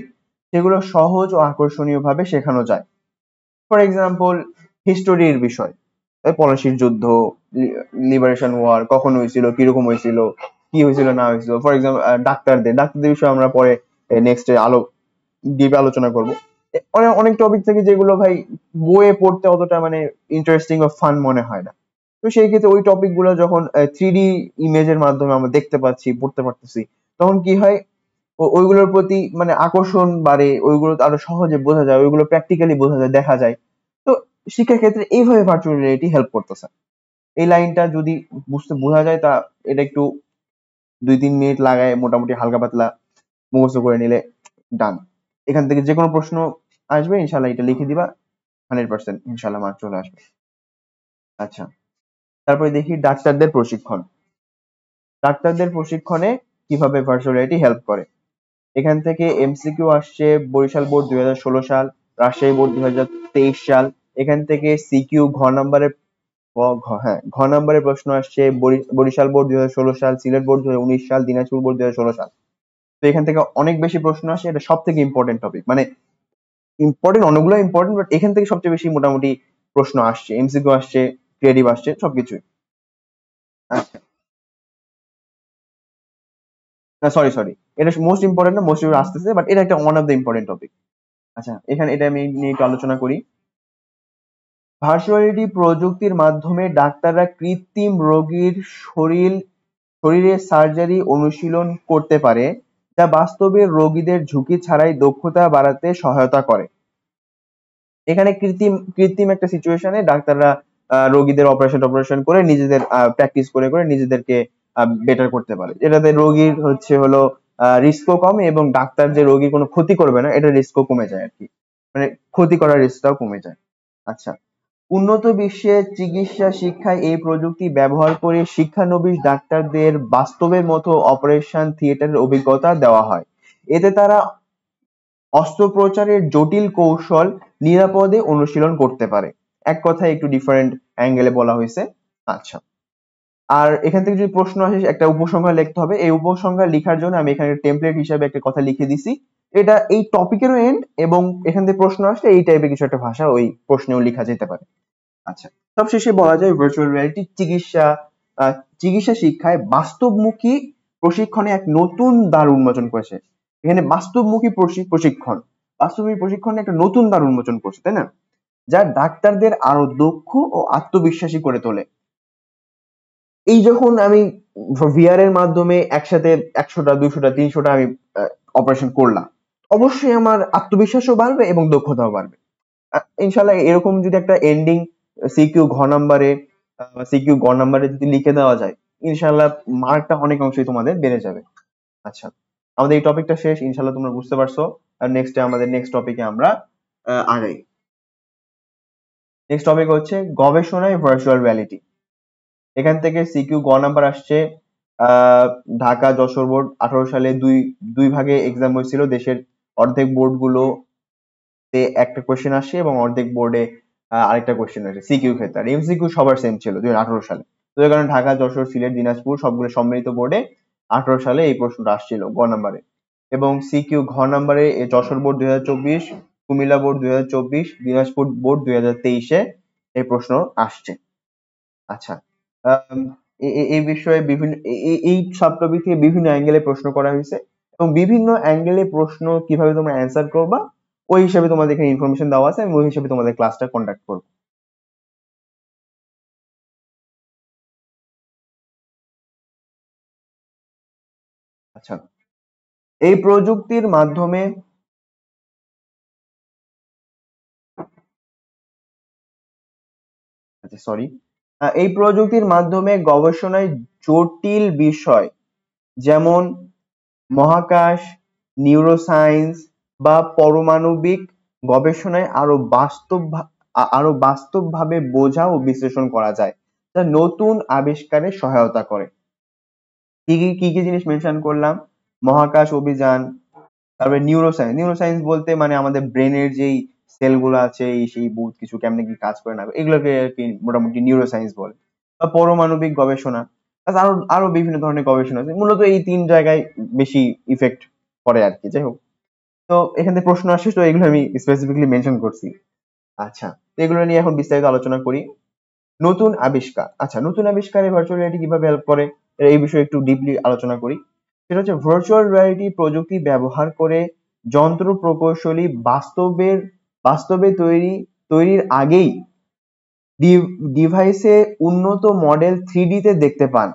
[SPEAKER 1] সেগুলো সহজ ও আকর্ষণীয় ভাবে শেখানো যায়। ফর এক্সাম্পল, হিস্টোরির বিষয়, পলাশির যুদ্ধ, লিবারেশন ওয়ার কখন হয়েছিল, কিরকম হয়েছিল, কি হয়েছিল না হয়েছিল। ফর এক্সাম্পল, ডাক্তারদের বিষয়ে আমরা পরে নেক্সট ডিপে আলোচনা করব। অনেক অনেক টপিক থেকে যেগুলো ভাই বইয়ে পড়তে অতটা মানে ইন্টারেস্টিং বা ফান মনে হয় না, তো সেই ক্ষেত্রে ওই টপিক গুলো যখন 3D ইমেজের মাধ্যমে আমরা দেখতে পাচ্ছি, পড়তে পারতেছি, তখন কি হয়, ওইগুলোর প্রতি মানে আকর্ষণ বাড়ে, ওইগুলো আরো সহজে বোঝা যায়, ওইগুলো প্র্যাকটিক্যালি বোঝা যায়, দেখা যায়। তো শিক্ষার ক্ষেত্রে এইভাবে ভার্চুয়াল রিয়ালিটি হেল্প করতেছে। এই লাইনটা যদি বোঝা যায়, তা এটা একটু 2-3 মিনিট লাগায় মোটামুটি হালকা পাতলা মুখস্থ করে নিলে ডান। এখান থেকে যে কোনো প্রশ্ন আসবে ইনশাল্লাহ এটা লিখে দিবা, 100% ইনশাল্লাহ মার্ক চলে আসবে। আচ্ছা, তারপরে দেখি ডাক্তারদের প্রশিক্ষণে কিভাবে ভার্চুয়াল রিয়ালিটি হেল্প করে। এখান থেকে এমসিকিউ আসছে বরিশাল বোর্ড 2016 সাল, রাজশাহী বোর্ড 2023 সাল। এখান থেকে সিকিউ ঘ নাম্বারের প্রশ্ন আসছে বরিশাল বোর্ড 2016 সাল, সিলেট বোর্ড 2019 সাল, দিনাজপুর বোর্ড 2016 সাল। তো এখান থেকে অনেক বেশি প্রশ্ন আসে, এটা সব থেকে ইম্পর্টেন্ট টপিক, মানে ইম্পর্টেন্ট, অনেকগুলো ইম্পর্টেন্ট, বাট এখান থেকে সবচেয়ে বেশি মোটামুটি প্রশ্ন আসছে, এমসিকিউ আসছে, ক্রিয়েটিভ আসছে, সবকিছুই। আচ্ছা, না সরি সরি, এটা মোস্ট ইম্পর্টেন্ট না, মোস্ট আসতেছে, বাট এটা একটা one of the important topic. আচ্ছা, এখানে এটা আমি নিয়ে একটু আলোচনা করি। ভার্চুয়ালিটি প্রযুক্তির মাধ্যমে ডাক্তাররা কৃত্রিম রোগীর শরীরে সার্জারি অনুশীলন করতে পারে, যা বাস্তবে রোগীদের ঝুঁকি ছাড়াই দক্ষতা বাড়াতে সহায়তা করে। এখানে কৃত্রিম একটা সিচুয়েশনে ডাক্তাররা রোগীদের অপারেশন করে নিজেদের প্র্যাকটিস করে নিজেদেরকে বেটার করতে পারে, এটাতে রোগীর হলো রিস্কও কমে এবং ডাক্তার যে রোগীর কোনো ক্ষতি করবে না এটা রিস্কও কমে যায় আর কি, মানে ক্ষতি করার রিস্কটাও কমে যায়। আচ্ছা, উন্নত বিশ্বের চিকিৎসা শিক্ষায় এই প্রযুক্তি ব্যবহার করে শিক্ষানবিশ ডাক্তারদের বাস্তবের মতো অপারেশন থিয়েটারের অভিজ্ঞতা দেওয়া হয়। এতে তারা অস্ত্রোপচারের জটিল কৌশল নিরাপদে অনুশীলন করতে পারে। এক কথায় একটু ডিফারেন্ট অ্যাঙ্গেলে বলা হয়েছে। আচ্ছা, আর এখান থেকে যদি প্রশ্ন আসে একটা উপসংহার লিখতে হবে, এই উপসংহার লেখার জন্য আমি এখানে টেমপ্লেট হিসাবে একটা কথা লিখে দিছি, এটা এই টপিকেরও এন্ড এবং এখান থেকে প্রশ্ন আসলে এই টাইপের কিছু একটা ভাষা ওই প্রশ্নেও লেখা যেতে পারে। আচ্ছা, সবশেষে বলা যায় ভার্চুয়াল রিয়ালিটি চিকিৎসা শিক্ষায় বাস্তবমুখী প্রশিক্ষণে এক নতুন দ্বার উন্মোচন করেছে। এখানে বাস্তবমুখী প্রশিক্ষণে একটা নতুন দ্বার উন্মোচন করছে, তাই না, যা ডাক্তারদের আরো দক্ষ ও আত্মবিশ্বাসী করে তোলে। এই যখন আমি ভিআর এর মাধ্যমে একসাথে 100টা 200টা 300টা আমি অপারেশন করলাম, অবশ্যই আমার আত্মবিশ্বাসও বাড়বে এবং দক্ষতাও বাড়বে। ইনশাল্লাহ এরকম যদি একটা এন্ডিং সিকিউ গ নাম্বারে যদি লিখে দেওয়া যায়, ইনশাল্লাহ মার্কটা অনেক অংশেই তোমাদের বেড়ে যাবে। আচ্ছা, আমাদের এই টপিকটা শেষ, ইনশাল্লাহ তোমরা বুঝতে পারছো। আর নেক্সট টপিকে আমরা আগাই। নেক্সট টপিক হচ্ছে গবেষণায় ভার্চুয়াল রিয়ালিটি। এখান থেকে সিকিউ গ নাম্বার আসছে। ঢাকা যশোর বোর্ড 18 সালে দুই ভাগে এক্সাম হয়েছিল। দেশের অর্ধেক বোর্ড গুলোতে একটা কোয়েশ্চেন আসে এবং অর্ধেক বোর্ডে আরেকটা কোয়েশ্চেন আসে সিকিউ ক্ষেত্রে। আর এমসিকিউ সবার সেম ছিল 2018 সালে। তো এই কারণে ঢাকা যশোর সিলেট দিনাজপুর সবগুলো সম্মিলিত বোর্ডে 18 সালে এই প্রশ্নটা আসছিল গ নাম্বারে। এবং সিকিউ ঘ নাম্বারে Jessore board 2024, Comilla board 2024, Dinajpur board 2023-এ এই প্রশ্ন আসছে। আচ্ছা, এই বিষয়ে এই সাব টপিক থেকে বিভিন্ন অ্যাঙ্গেলে প্রশ্ন করা হয়েছে এবং বিভিন্ন অ্যাঙ্গেলে প্রশ্ন কিভাবে তোমরা অ্যান্সার করবা ওই হিসাবে তোমাদের এখানে ইনফরমেশন দেওয়া আছে, আমি ওই হিসাবে তোমাদের ক্লাসটা কন্ডাক্ট করব। আচ্ছা, এই প্রযুক্তির মাধ্যমে আচ্ছা সরি এই প্রযুক্তির মাধ্যমে গবেষণায় জটিল বিষয় যেমন মহাকাশ, নিউরোসায়েন্স বা পারমাণবিক গবেষণায় আরো বাস্তবভাবে বোঝা ও বিশ্লেষণ করা যায়, যা নতুন আবিষ্কারে সহায়তা করে। কি কি জিনিস মেনশন করলাম? মহাকাশ অভিযান, তারপরে নিউরোসায়েন্স বলতে মানে আমাদের ব্রেনের যেই সেল গুলো আছে এই সেই বহুত কিছু কেমনে কি কাজ করে না এগুলোকে আর কি মোটামুটি নিউরোসায়েন্স বলে। বা পারমাণবিক গবেষণা, আরো আরো বিভিন্ন ধরনের গবেষণা আছে, মূলত এই 3 জায়গায় বেশি ইফেক্ট করে আর কি। যাই হোক, তো এখান থেকে প্রশ্ন আসে, তো এগুলো আমি স্পেসিফিকলি মেনশন করছি। আচ্ছা, তো এগুলো নিয়ে এখন বিস্তারিত আলোচনা করি। নতুন আবিষ্কার। আচ্ছা, নতুন আবিষ্কারে ভার্চুয়াল রিয়ালিটি কিভাবে হেল্প করে এই বিষয়ে একটু ডিপলি আলোচনা করি। সেটা হচ্ছে ভার্চুয়াল রিয়ালিটি প্রযুক্তি ব্যবহার করে যন্ত্র প্রকৌশলী বাস্তবে তৈরির আগেই ডিভাইসে উন্নত মডেল 3D তে দেখতে পান।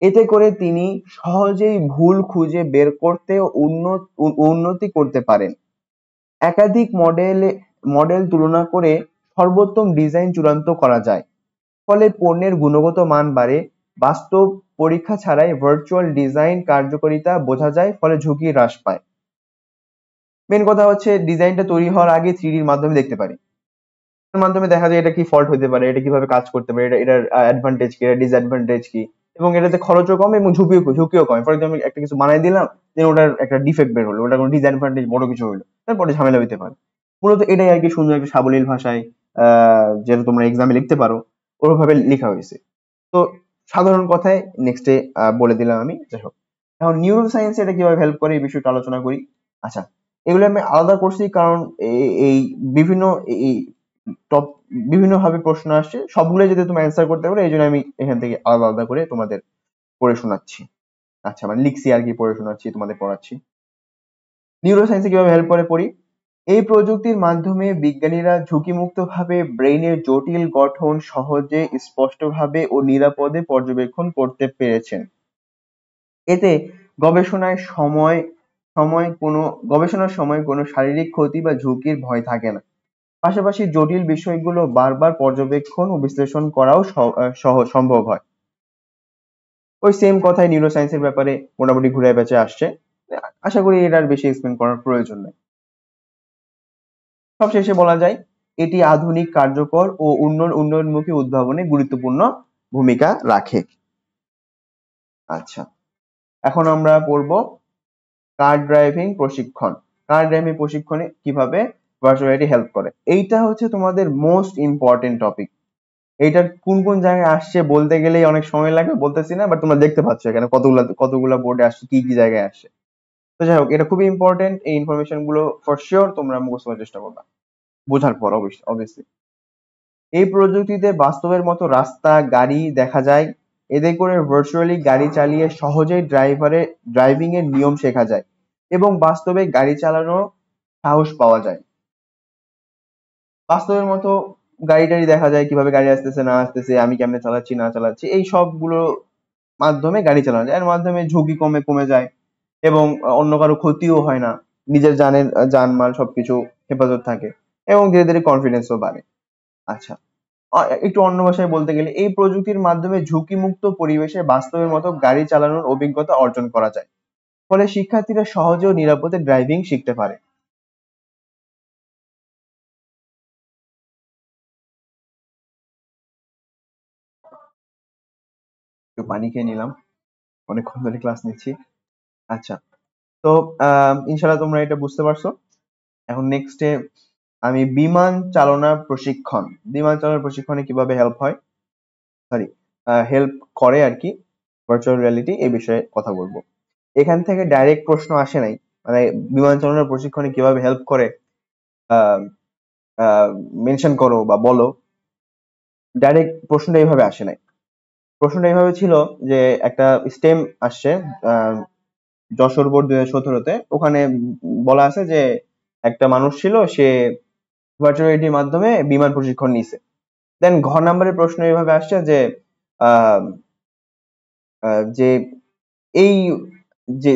[SPEAKER 1] এতে করে তিনি সহজেই ভুল খুঁজে বের করতে ও উন্নতি করতে পারেন। একাধিক মডেল তুলনা করে সর্বোত্তম ডিজাইন চূড়ান্ত করা যায়। ফলে পণ্যের গুণগত মান বাড়ে। বাস্তব পরীক্ষা ছাড়াই ভার্চুয়াল ডিজাইন কার্যকারিতা বোঝা যায়, ফলে ঝুঁকি হ্রাস পায়। মেন কথা হচ্ছে ডিজাইনটা তৈরি হওয়ার আগে 3D র মাধ্যমে দেখতে পারি। এর মাধ্যমে দেখা যায় এটা কি ফল্ট হতে পারে, এটা কিভাবে কাজ করতে পারে, এটার অ্যাডভান্টেজ কি, এটার ডিসঅ্যাডভান্টেজ কি, এবং এটাতে খরচও কম এবং ঝুঁকিও কম। ফর এক্সাম্পল একটা কিছু বানাই দিলাম, দেন ওটার একটা ডিফেক্ট বের হলো, ওটার কোনো ডিসঅ্যাডভান্টেজ বড় কিছু হলো, তারপরে ঝামেলা হইতে পারে। মূলত এটাই আর কি সুন্দর একটা সাবলীল ভাষায় যেটা তোমরা এক্সামে লিখতে পারো ওরভাবে লেখা হয়েছে। তো সাধারণ কথায় নেক্সটে বলে দিলাম আমি। যাই হোক, এখন নিউরো সায়েন্স এটা কিভাবে হেল্প করে এই বিষয়টা আলোচনা করি। আচ্ছা, এগুলো আমি আলাদা করছি কারণ এই বিভিন্ন এই টপ বিভিন্ন ভাবে প্রশ্ন আসছে, সবগুলো যদি তুমি অ্যান্সার করতে পারো এই জন্য আমি এখান থেকে আলাদা আলাদা করে তোমাদের পড়ে শোনাচ্ছি। আচ্ছা, মানে লিখছি আর কি, পড়ে শোনাচ্ছি, তোমাদের পড়াচ্ছি। নিউরো সায়েন্সে কিভাবে হেল্প করে পড়ি। এই প্রযুক্তির মাধ্যমে বিজ্ঞানীরা ঝুঁকিমুক্তভাবে ব্রেইনের জটিল গঠন সহজে, স্পষ্টভাবে ও নিরাপদে পর্যবেক্ষণ করতে পেরেছেন। এতে গবেষণায় সময় সময় কোনো গবেষণার সময় কোনো শারীরিক ক্ষতি বা ঝুঁকির ভয় থাকে না। পাশাপাশি জটিল বিষয়গুলো বারবার পর্যবেক্ষণ ও বিশ্লেষণ করাও সহজ সম্ভব হয়। ওই সেম কথাই নিউরোসায়েন্সের ব্যাপারে মোটামুটি ঘুরে পেঁচে আসছে। আশা করি এটা আর বেশি এক্সপ্লেন করার প্রয়োজন নেই। সবশেষে বলা যায় এটি আধুনিক, কার্যকর ও উন্নয়নমুখী উদ্ভাবনে গুরুত্বপূর্ণ ভূমিকা রাখে। আচ্ছা, এখন আমরা পড়ব কার ড্রাইভিং প্রশিক্ষণ। কার ড্রাইভিং প্রশিক্ষণে কিভাবে ভার্চুয়াল রিয়ালিটি হেল্প করে। এইটা হচ্ছে তোমাদের মোস্ট ইম্পর্টেন্ট টপিক। এইটার কোন কোন জায়গায় আসছে বলতে গেলেই অনেক সময় লাগে, বলতেছি না, বাট তোমরা দেখতে পাচ্ছ এখানে কতগুলা বোর্ডে আসছে, কি কি জায়গায় আসছে। তো যাই হোক, এটা খুবই ইম্পর্টেন্ট। এই ইনফরমেশন গুলো ফর শিওর তোমরা মুখস্থ করার চেষ্টা করবা বোঝার পর, অবভিয়াসলি। এই প্রযুক্তিতে বাস্তবের মতো রাস্তা, গাড়ি দেখা যায়। এতে করে ভার্চুয়ালি গাড়ি চালিয়ে সহজেই ড্রাইভিং এর নিয়ম শেখা যায় এবং বাস্তবে গাড়ি চালানোর সাহস পাওয়া যায়। বাস্তবের মতো গাড়ি টাড়ি দেখা যায়, কিভাবে গাড়ি আসতেছে না আসতেছে, আমি কেমনে চালাচ্ছি না চালাচ্ছি, এই সবগুলো মাধ্যমে গাড়ি চালানো যায়। এর মাধ্যমে ঝুঁকি কমে যায় এবং অন্য কারো ক্ষতিও হয় না। নিজের জানমাল সবকিছু হেফাজত থাকে এবং ধীরে ধীরে কনফিডেন্সও বাড়ে। আচ্ছা, একটু অন্য ভাষায় বলতে গেলে এই প্রযুক্তির মাধ্যমে ঝুঁকিমুক্ত পরিবেশে বাস্তবের মতো গাড়ি চালানোর অভিজ্ঞতা অর্জন করা যায়। ফলে শিক্ষার্থীরা সহজে ও নিরাপদে ড্রাইভিং শিখতে পারে। একটু পানি খেয়ে নিলাম, অনেকক্ষণ ধরে ক্লাস নিচ্ছি। আচ্ছা, তো ইনশাল্লাহ তোমরা এটা বুঝতে পারছো। এখন নেক্সটে আমি বিমান চালনার প্রশিক্ষণে কিভাবে হেল্প হয়, সরি হেল্প করে আর কি, ভার্চুয়াল রিয়ালিটি এই বিষয়ে কথা বলবো। এখান থেকে ডাইরেক্ট প্রশ্ন আসে নাই, মানে বিমান চালনার প্রশিক্ষণে কিভাবে হেল্প করে মেনশন করো বা বলো। ডাইরেক্ট প্রশ্নটা এইভাবে আসে নাই। প্রশ্নটা এইভাবে ছিল যে একটা স্টেম আসছে যশোর বোর্ড 2017-তে। ওখানে বলা আছে যে একটা মানুষ ছিল, সে ভার্চুয়াল রিয়ালিটির মাধ্যমে বিমান প্রশিক্ষণ নিছে। দেন ঘ নাম্বারের প্রশ্ন এইভাবে আসছে যে আহ, যে এই যে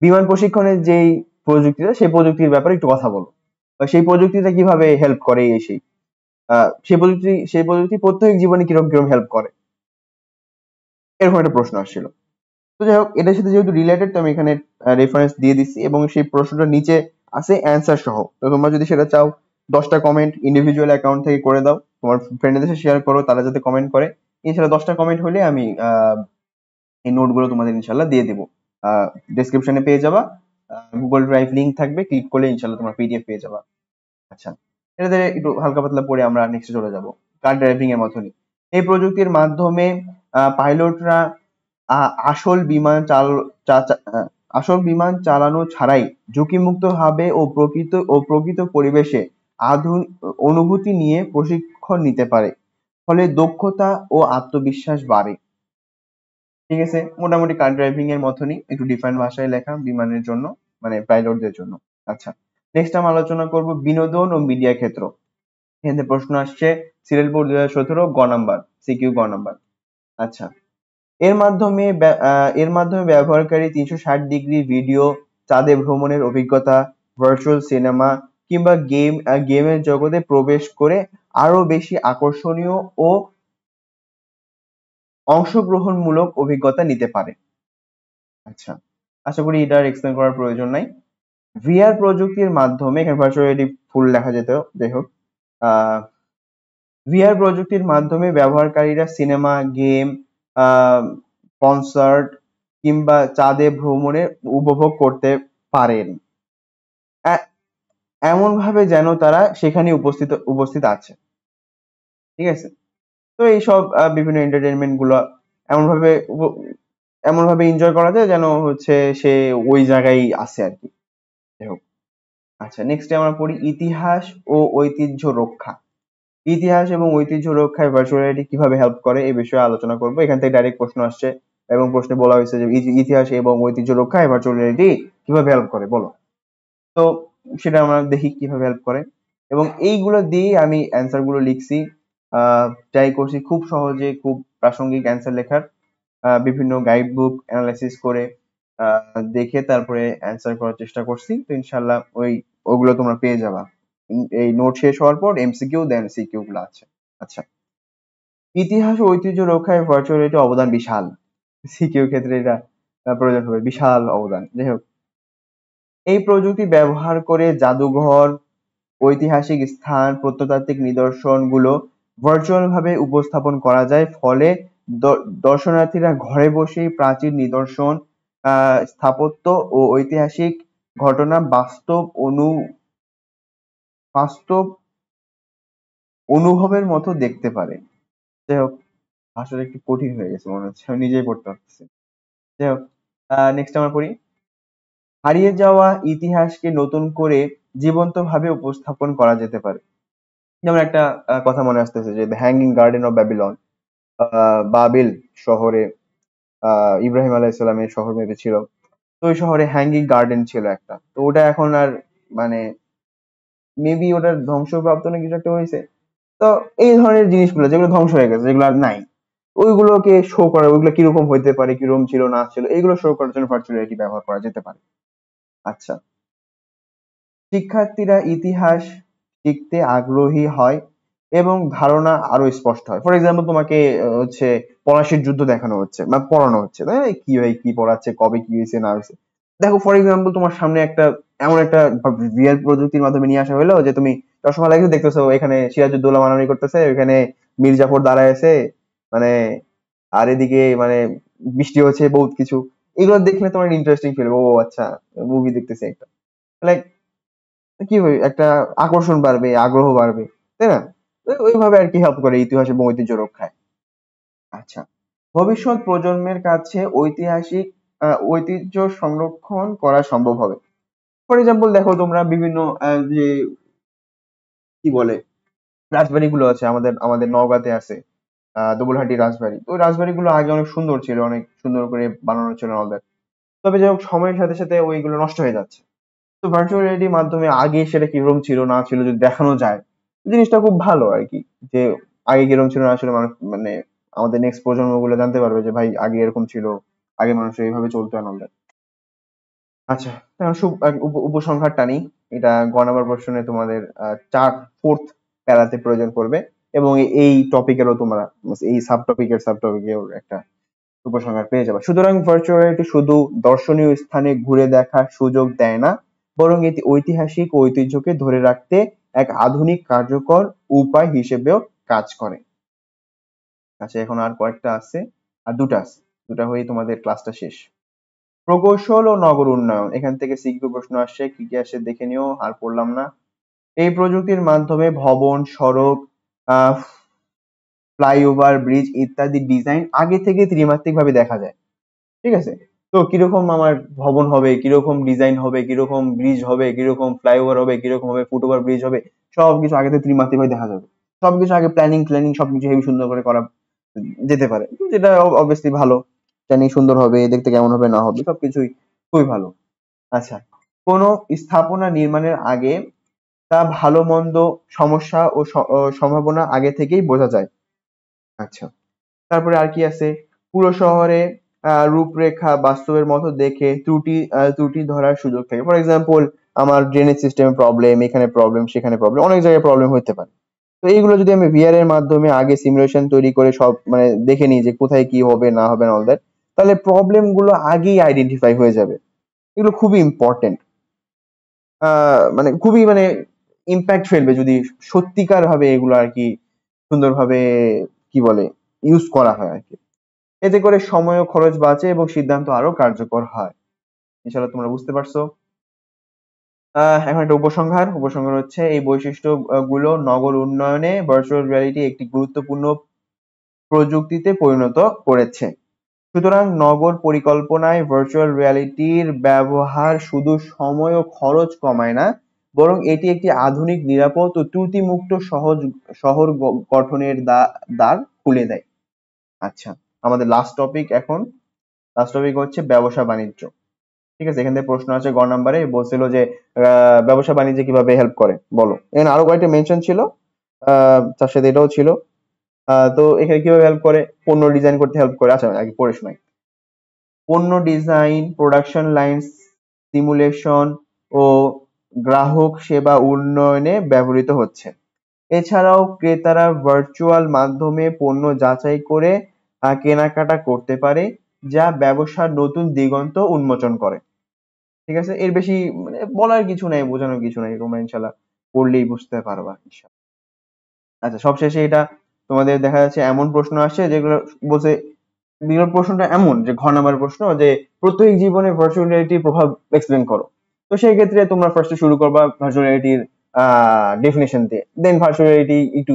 [SPEAKER 1] বিমান প্রশিক্ষণের যেই প্রযুক্তিটা, সেই প্রযুক্তির ব্যাপারে একটু কথা বলো, বা সেই প্রযুক্তিটা কিভাবে হেল্প করে এই সেই সেই প্রযুক্তি প্রত্যেক জীবনে কিরকম কিরকম হেল্প করে, এরকম একটা প্রশ্ন আসছিল। তো যাই হোক, এটার সাথে যেহেতু রিলেটেড, তো আমি এখানে রেফারেন্স দিয়ে দিচ্ছি এবং সেই প্রশ্নটার নিচে আছে অ্যান্সার সহ। তো তোমরা যদি সেটা চাও, 10টা কমেন্ট ইন্ডিভিজুয়াল অ্যাকাউন্ট থেকে করে দাও, তোমার ফ্রেন্ডদের সাথে শেয়ার করো, তারা যাতে কমেন্ট করে। ইনশাল্লাহ 10টা কমেন্ট হলে আমি এই নোটগুলো তোমাদের ইনশাল্লাহ দিয়ে দেবো। ডেসক্রিপশনে পেয়ে যাবা, গুগল ড্রাইভ লিংক থাকবে, ক্লিক করলে ইনশাল্লাহ তোমার পিডিএফ পেয়ে যাবা। আচ্ছা, এটাতে একটু হালকা পাতলা পড়ে আমরা নেক্সটে চলে যাব। কার ড্রাইভিং এর মতনই এই প্রযুক্তির মাধ্যমে পাইলটরা আসল বিমান আসল বিমান চালানো ছাড়াই ঝুঁকিমুক্তভাবে ও প্রকৃত পরিবেশে আধুনিক অনুভূতি নিয়ে প্রশিক্ষণ নিতে পারে। ফলে দক্ষতা ও আত্মবিশ্বাস বাড়ে। ঠিক আছে, মোটামুটি কার ড্রাইভিং এর মতনই, একটু ডিফারেন্ট ভাষায় লেখা বিমানের জন্য, মানে পাইলটদের জন্য। আচ্ছা, নেক্সট আমরা আলোচনা করব বিনোদন ও মিডিয়া ক্ষেত্র। এখানে প্রশ্ন আসছে সিরিয়াল বোর্ড 2017 গ নাম্বার, সিকিউ গ নাম্বার। আচ্ছা, এর মাধ্যমে ব্যবহারকারী 360 ডিগ্রি ভিডিও, চাঁদে ভ্রমণের অভিজ্ঞতা, ভার্চুয়াল সিনেমা কিংবা গেমের জগতে প্রবেশ করে আরো বেশি আকর্ষণীয় ও অংশগ্রহণমূলক অভিজ্ঞতা নিতে পারে। আচ্ছা, আশা করি এটা আর এক্সপ্লেন করার প্রয়োজন নাই। ভিআর প্রযুক্তির মাধ্যমে, এখানে ভার্চুয়াল রিয়ালিটি ফুল লেখা যেত, যাই হোক, ভিআর প্রযুক্তির মাধ্যমে ব্যবহারকারীরা সিনেমা, গেম, কনসার্ট কিংবা চাঁদে ভ্রমণের উপভোগ করতে পারেন এমন ভাবে যেন তারা সেখানে উপস্থিত আছে। ঠিক আছে, তো এইসব বিভিন্ন এন্টারটেনমেন্ট গুলো এমন ভাবে এমন ভাবে এনজয় করা যায় যেন হচ্ছে সে ওই জায়গায় আছে আর কি। যাই হোক, আচ্ছা, নেক্সট আমরা পড়ি ইতিহাস ও ঐতিহ্য রক্ষা। ইতিহাস এবং ঐতিহ্য রক্ষায় ভার্চুয়াল রিয়ালিটি কিভাবে হেল্প করে এই বিষয়ে আলোচনা করব। এখান থেকে ডাইরেক্ট প্রশ্ন আসছে এবং প্রশ্নে বলা হয়েছে যে ইতিহাস এবং ঐতিহ্য রক্ষায় ভার্চুয়াল রিয়ালিটি কিভাবে হেল্প করে বলো। তো সেটা আমরা দেখি কিভাবে হেল্প করে। এবং এইগুলো দিয়ে আমি অ্যান্সার গুলো লিখছি, ট্রাই করছি খুব সহজে খুব প্রাসঙ্গিক অ্যান্সার লেখার, বিভিন্ন গাইড বুক অ্যানালাইসিস করে দেখে তারপরে অ্যান্সার করার চেষ্টা করছি। তো ইনশাল্লাহ ওগুলো তোমরা পেয়ে যাবা। এই নোট শেষ হওয়ার পর এমসিকিউ দেন সিকিউ গুলো আছে। আচ্ছা, ইতিহাস ও ঐতিহ্য রক্ষায় ভার্চুয়াল রিয়েলিটির অবদান বিশাল। সিকিউ ক্ষেত্রে এটা প্রয়োজন হবে, বিশাল অবদান। যাই হোক, এই প্রযুক্তি ব্যবহার করে জাদুঘর, ঐতিহাসিক স্থান, প্রত্নতাত্ত্বিক নিদর্শনগুলো ভার্চুয়াল ভাবে উপস্থাপন করা যায়। ফলে দর্শনার্থীরা ঘরে বসেই প্রাচীন নিদর্শন, স্থাপত্য ও ঐতিহাসিক ঘটনা বাস্তব অনুভবের মতো দেখতে পারে। যাই হোক, আসলে একটু কঠিন হয়ে গেছে মনে হচ্ছে, আমি নিজেই পড়তে পারতেছি। যাই হোক, নেক্সট আমরা পড়ি। হারিয়ে যাওয়া ইতিহাসকে নতুন করে জীবন্তভাবে উপস্থাপন করা যেতে পারে। যেমন একটা কথা মনে আসতেছে যে the hanging garden of Babylon, বাবিল শহরে ইব্রাহিম আলাইহিসসালামের শহর মেবি ছিল। তো ওই শহরে হ্যাঙ্গিং গার্ডেন ছিল একটা, তো ওটা এখন আর মানে মেবি ওটার ধ্বংসপ্রাপ্ত না কিছু একটা হয়েছে। তো এই ধরনের জিনিসগুলো যেগুলো ধ্বংস হয়ে গেছে, যেগুলো আর নাই, ওইগুলোকে শো করা, ওইগুলো কিরকম হইতে পারে, কিরকম ছিল না ছিল, এগুলো শো করার জন্য ভার্চুয়াল রিয়েলিটি ব্যবহার করা যেতে পারে। আচ্ছা, শিক্ষার্থীরা ইতিহাস শিখতে আগ্রহী হয় এবং ধারণা আরো স্পষ্ট হয়। ফর এক্সাম্পল, তোমাকে হচ্ছে পলাশির যুদ্ধ দেখানো হচ্ছে বা পড়ানো হচ্ছে, কি ভাই কি পড়াচ্ছে, কবে কি হয়েছে না হয়েছে। দেখো ফর এক্সাম্পল, তোমার সামনে একটা এমন একটা রিয়েল প্রযুক্তির মাধ্যমে নিয়ে আসা হলো যে তুমি চশমা লাগিয়ে দেখতেছো এখানে সিরাজউদ্দৌলা মারামারি করতেছে, ওইখানে মীর জাফর দাঁড়ায় আছে, মানে আর এদিকে মানে বৃষ্টি হচ্ছে বহুত কিছু। এগুলো দেখলে তোমার ইন্টারেস্টিং ফিল, ও আচ্ছা মুভি দেখতেছে একটা, লাইক কি হয়, একটা আকর্ষণ বাড়বে, আগ্রহ বাড়বে, তাই না? ওইভাবে আর কি হেল্প করে ইতিহাস এবং ঐতিহ্য রক্ষায়। আচ্ছা, ভবিষ্যৎ প্রজন্মের কাছে ঐতিহ্য সংরক্ষণ করা সম্ভব হবে। ফর এক্সাম্পল, দেখো তোমরা বিভিন্ন যে কি বলে রাজবাড়ি গুলো আছে, আমাদের আমাদের নওগাঁতে আছে দোবলহাটি রাজবাড়ি। তো ওই রাজবাড়ি গুলো আগে অনেক সুন্দর ছিল, অনেক সুন্দর করে বানানো ছিল আমাদের। তবে যাই হোক, সময়ের সাথে সাথে ওইগুলো নষ্ট হয়ে যাচ্ছে। তো ভার্চুয়াল রিয়ালিটির মাধ্যমে আগে সেটা কিরকম ছিল না ছিল যদি দেখানো যায়, জিনিসটা খুব ভালো আর কি। যে আগে কিরকম ছিল না ছিল, মানুষ মানে আমাদের নেক্সট প্রজন্ম গুলো জানতে পারবে যে ভাই আগে এরকম ছিল, আগে মানুষ এইভাবে চলতো আমাদের। আচ্ছা, এখন উপসংহার টানি। এটা গ নাম্বার প্রশ্নে তোমাদের ফোর্থ প্যারাতে প্রয়োজন পড়বে, এবং এই টপিকেরও তোমরা এই সাব টপিকের একটা উপসংহার পেয়ে যাবে। সুতরাং ভার্চুয়াল রিয়ালিটি শুধু দর্শনীয় স্থানে ঘুরে দেখার সুযোগ দেয় না, বরং এটি ঐতিহাসিক ঐতিহ্যকে ধরে রাখতে এক আধুনিক কার্যকর উপায় হিসেবেও কাজ করে। আচ্ছা, এখন আর কয়েকটা আছে, আর দুটা আছে, দুটা হয়েই তোমাদের ক্লাসটা শেষ। প্রকৌশল ও নগর উন্নয়ন, এখান থেকে সিকিউ প্রশ্ন আসছে, কি কি আসে দেখে নিও, আর পড়লাম না। এই প্রযুক্তির মাধ্যমে ভবন, সড়ক, আহ ফ্লাইওভার, ব্রিজ ইত্যাদি ডিজাইন আগে থেকে ত্রিমাত্রিক ভাবে দেখা যায়। ঠিক আছে? তো কিরকম আমার ভবন হবে, কিরকম ডিজাইন হবে, কিরকম ব্রিজ হবে, কিরকম ফ্লাইওভার হবে, কিরকম হবে ফুটওভার ব্রিজ হবে, সবকিছু আগে থেকে ত্রিমাত্রিক ভাবে দেখা যাবে। সবকিছু আগে প্ল্যানিং সবকিছু হেবি সুন্দর করে করা যেতে পারে, যেটা অবভিয়াসলি ভালো। প্ল্যানিং সুন্দর হবে, দেখতে কেমন হবে না হবে সবকিছুই খুবই ভালো। আচ্ছা, কোনো স্থাপনা নির্মাণের আগে তা ভালো মন্দ, সমস্যা ও সম্ভাবনা আগে থেকেই বোঝা যায়। আচ্ছা, তারপরে আর কি আছে, পুরো শহরে রূপরেখা বাস্তবের মতো দেখে ত্রুটি ধরার সুযোগ থাকে। ফর এক্সাম্পল, আমার ড্রেনেজ সিস্টেমে প্রবলেম, এখানে প্রবলেম, সেখানে প্রবলেম, অনেক জায়গায় প্রবলেম হতে পারে। তো এইগুলো যদি আমি ভিআর এর মাধ্যমে আগে সিমুলেশন তৈরি করে সব মানে দেখে নিই যে কোথায় কি হবে না হবে অল দ্যাট, তাহলে প্রবলেম গুলো আগেই আইডেন্টিফাই হয়ে যাবে। এগুলো খুবই ইম্পর্টেন্ট, মানে খুবই মানে ইম্প্যাক্ট ফেলবে যদি সত্যিকার ভাবে এগুলো আর কি সুন্দরভাবে কি বলে ইউজ করা হয় আর কি। এতে করে সময় ও খরচ বাঁচে এবং সিদ্ধান্ত আরো কার্যকর হয়। ইনশাআল্লাহ তোমরা বুঝতে পারছো। এখন একটা উপসংহার হচ্ছে, এই বৈশিষ্ট্য গুলো নগর উন্নয়নে ভার্চুয়াল রিয়ালিটি একটি গুরুত্বপূর্ণ প্রযুক্তিতে পরিণত করেছে। সুতরাং নগর পরিকল্পনায় ভার্চুয়াল রিয়ালিটির ব্যবহার শুধু সময় ও খরচ কমায় না, বরং এটি একটি আধুনিক, নিরাপদ ও ত্রুটিমুক্ত শহর গঠনের দ্বার খুলে দেয়। আচ্ছা, আমাদের লাস্ট টপিক হচ্ছে ব্যবসা বাণিজ্য। ঠিক আছে, এখান থেকে প্রশ্ন আছে গ নাম্বারে, বলছিল যে ব্যবসা বাণিজ্যে কিভাবে হেল্প করে বলো। এখানে আরো কয়েকটা মেনশন ছিল, তার সাথে এটাও ছিল। তো এখানে কিভাবে হেল্প করে, পণ্য ডিজাইন করতে হেল্প করে। আচ্ছা আগে পড়ে শোনাই। পণ্য ডিজাইন, প্রোডাকশন লাইন সিমুলেশন ও গ্রাহক সেবা উন্নয়নে ব্যবহৃত হচ্ছে। এছাড়াও ক্রেতারা ভার্চুয়াল মাধ্যমে পণ্য যাচাই করে কেনাকাটা করতে পারে, যা ব্যবসার নতুন দিগন্ত উন্মোচন করে। ঠিক আছে, এর বেশি মানে বলার কিছু নাই, বোঝানোর কিছু নাই, তোমরা ইনশাল্লাহ পড়লেই বুঝতে পারবা ইনশাল্লাহ। আচ্ছা, সবশেষে এটা তোমাদের দেখা যাচ্ছে এমন প্রশ্ন আসছে যেগুলো বলছে, বিগত প্রশ্নটা এমন যে ঘ নাম্বার প্রশ্ন যে প্রত্যেক জীবনে ভার্চুয়াল রিয়ালিটির প্রভাব এক্সপ্লেন করো। তো সেই ক্ষেত্রে তোমরা ফার্স্টে শুরু করবা ভার্চুয়াল রিয়ালিটির ডেফিনেশন দিয়ে, দেন ভার্চুয়াল রিয়ালিটি একটু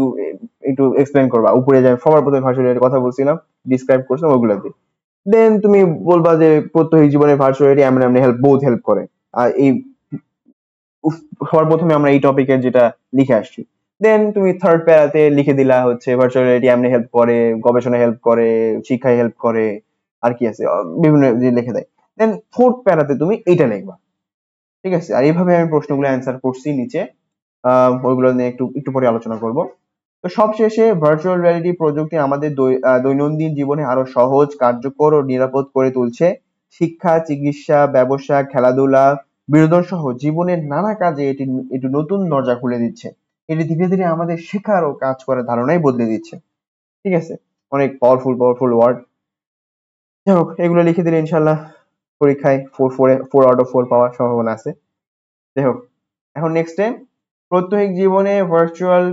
[SPEAKER 1] একটু এক্সপ্লেন করবা। উপরে যে সবার প্রথমে ভার্চুয়াল রিয়ালিটির কথা বলছিলাম, ডিসক্রাইব করছিলাম, ওগুলো দিয়ে দেন তুমি বলবা যে প্রত্যেক জীবনে ভার্চুয়াল রিয়ালিটি এমন এমন হেল্প, বহুত হেল্প করে। আর এই সবার প্রথমে আমরা এই টপিকের যেটা লিখে আসছি, দেন তুমি থার্ড প্যারাতে লিখে দিলা হচ্ছে ভার্চুয়াল রিয়ালিটি এমনি হেল্প করে, গবেষণায় হেল্প করে, শিক্ষায় হেল্প করে, আর কি আছে বিভিন্ন যে লিখে দেয়। দেন ফোর্থ প্যারাতে তুমি এইটা লিখবা। ঠিক আছে, আর এইভাবে আমি প্রশ্নগুলো অ্যান্সার করছি নিচে, ওইগুলো নিয়ে একটু একটু পরে আলোচনা করব। তো সবশেষে ভার্চুয়াল রিয়ালিটি প্রযুক্তি আমাদের দৈনন্দিন জীবনে আরো সহজ, কার্যকর ও নিরাপদ করে তুলছে। শিক্ষা, চিকিৎসা, ব্যবসা, খেলাধুলা, বিনোদন সহ জীবনের নানা কাজে এটি এটি নতুন দরজা খুলে দিচ্ছে। এটি ধীরে ধীরে আমাদের শেখার ও কাজ করার ধারণাই বদলে দিচ্ছে। ঠিক আছে, অনেক পাওয়ারফুল পাওয়ারফুল ওয়ার্ড। যাই হোক, এগুলো লিখে দিলে ইনশাল্লাহ পরীক্ষায় 4 আউট অফ 4 পাওয়ার সম্ভাবনা আছে। যাই হোক, এখন নেক্সট টাইম প্রত্যেক জীবনে ভার্চুয়াল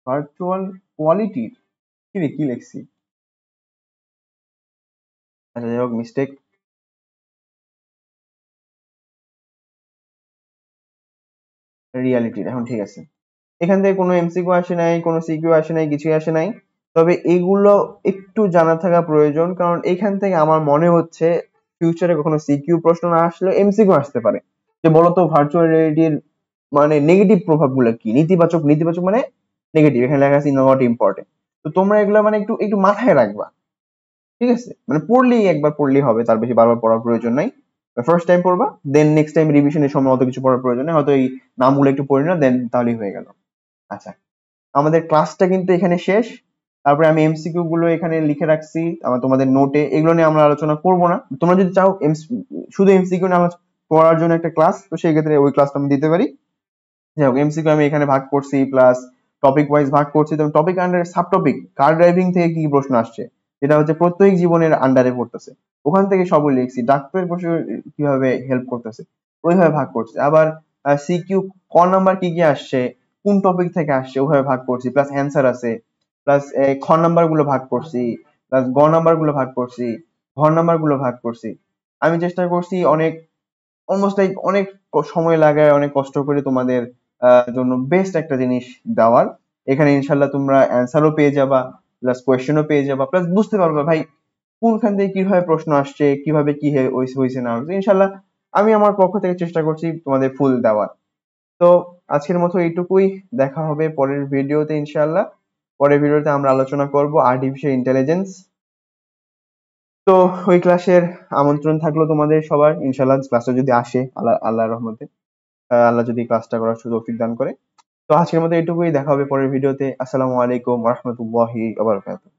[SPEAKER 1] ভার্চুয়াল কোয়ালিটির কি রে, কি লিখছি? আচ্ছা যাই হোক, মিস্টেক। রিয়ালিটির, এখন ঠিক আছে। এখান থেকে কোনো এমসিকিউ আসে নাই, কোনো সিকিউ আসে নাই, কিছুই আসে নাই। তবে এগুলো একটু জানা থাকা প্রয়োজন, কারণ এখান থেকে আমার মনে হচ্ছে ফিউচারে কখনো সিকিউ প্রশ্ন না আসলে এমসিকিউ আসতে পারে। যে বলতো ভার্চুয়াল রিয়ালিটির মানে নেগেটিভ প্রভাবগুলো কি, নেতিবাচক, নেতিবাচক মানে নেগেটিভ, এখানে লেখা আছে নট ইম্পর্টেন্ট। তো তোমরা এগুলো মানে একটু একটু মাথায় রাখবা। ঠিক আছে, মানে পড়লেই একবার পড়লেই হবে, তার বেশি বারবার পড়ার প্রয়োজন নাই। ফার্স্ট টাইম পড়বা, দেন নেক্সট টাইম রিভিশনের সময় অত কিছু পড়ার প্রয়োজন নেই, হয়তো এই নামগুলো একটু পড়ে না, দেন তাহলেই হয়ে গেল। আচ্ছা, আমাদের ক্লাসটা কিন্তু এখানে শেষ। তারপরে আমি এমসিকিউ গুলো এখানে লিখে রাখছি আমার তোমাদের নোটে, এগুলো নিয়ে আমরা আলোচনা করব না। তোমরা যদি চাও শুধু এমসিকিউ নিয়ে আমরা পড়ার জন্য একটা ক্লাস, তো সেই ক্ষেত্রে ওই ক্লাসটা আমি দিতে পারি। যাই হোক, এমসিকিউ আমি এখানে ভাগ করছি, প্লাস টপিক ওয়াইজ ভাগ করছি। তো টপিক আন্ডারে সাব টপিক কার ড্রাইভিং থেকে কি কি প্রশ্ন আসছে, যেটা হচ্ছে প্রত্যেক জীবনের আন্ডারে পড়তেছে, ওখান থেকে সবই লিখছি। ডাক্তারের প্রশ্ন কিভাবে হেল্প করতেছে ওইভাবে ভাগ করছি। আবার সিকিউ ক নাম্বার কি কি আসছে, কোন টপিক থেকে আসছে ওইভাবে ভাগ করছি, প্লাস অ্যান্সার আছে, প্লাস খ নাম্বার গুলো ভাগ করছি, প্লাস গ নাম্বার গুলো ভাগ করছি, ঘ নাম্বার গুলো ভাগ করছি। আমি চেষ্টা করছি অনেক, অলমোস্ট লাইক অনেক সময় লাগায় অনেক কষ্ট করে তোমাদের জন্য বেস্ট একটা জিনিস দেওয়ার। এখানে ইনশাল্লাহ তোমরা অ্যান্সারও পেয়ে যাবা, প্লাস কোয়েশ্চেনও পেয়ে যাবা, প্লাস বুঝতে পারবা ভাই কোনখান থেকে কিভাবে প্রশ্ন আসছে, কিভাবে কি হয়েছে না হয়েছে। ইনশাল্লাহ আমি আমার পক্ষ থেকে চেষ্টা করছি তোমাদের ফুল দেওয়ার। তো আজকের মতো এইটুকুই, দেখা হবে পরের ভিডিওতে ইনশাল্লাহ। পরের ভিডিওতে আমরা আলোচনা করব আর্টিফিশিয়াল ইন্টেলিজেন্স। তো ওই ক্লাসের আমন্ত্রণ থাকলো তোমাদের সবার, ইনশাল্লাহ ক্লাসটা যদি আসে, আল্লাহর রহমতে, আল্লাহ যদি ক্লাসটা করার তৌফিক দান করে। তো আজকের মতো এইটুকুই, দেখা হবে পরের ভিডিওতে। আসসালামু আলাইকুম ওয়া রাহমাতুল্লাহি ওয়া বারাকাতুহু।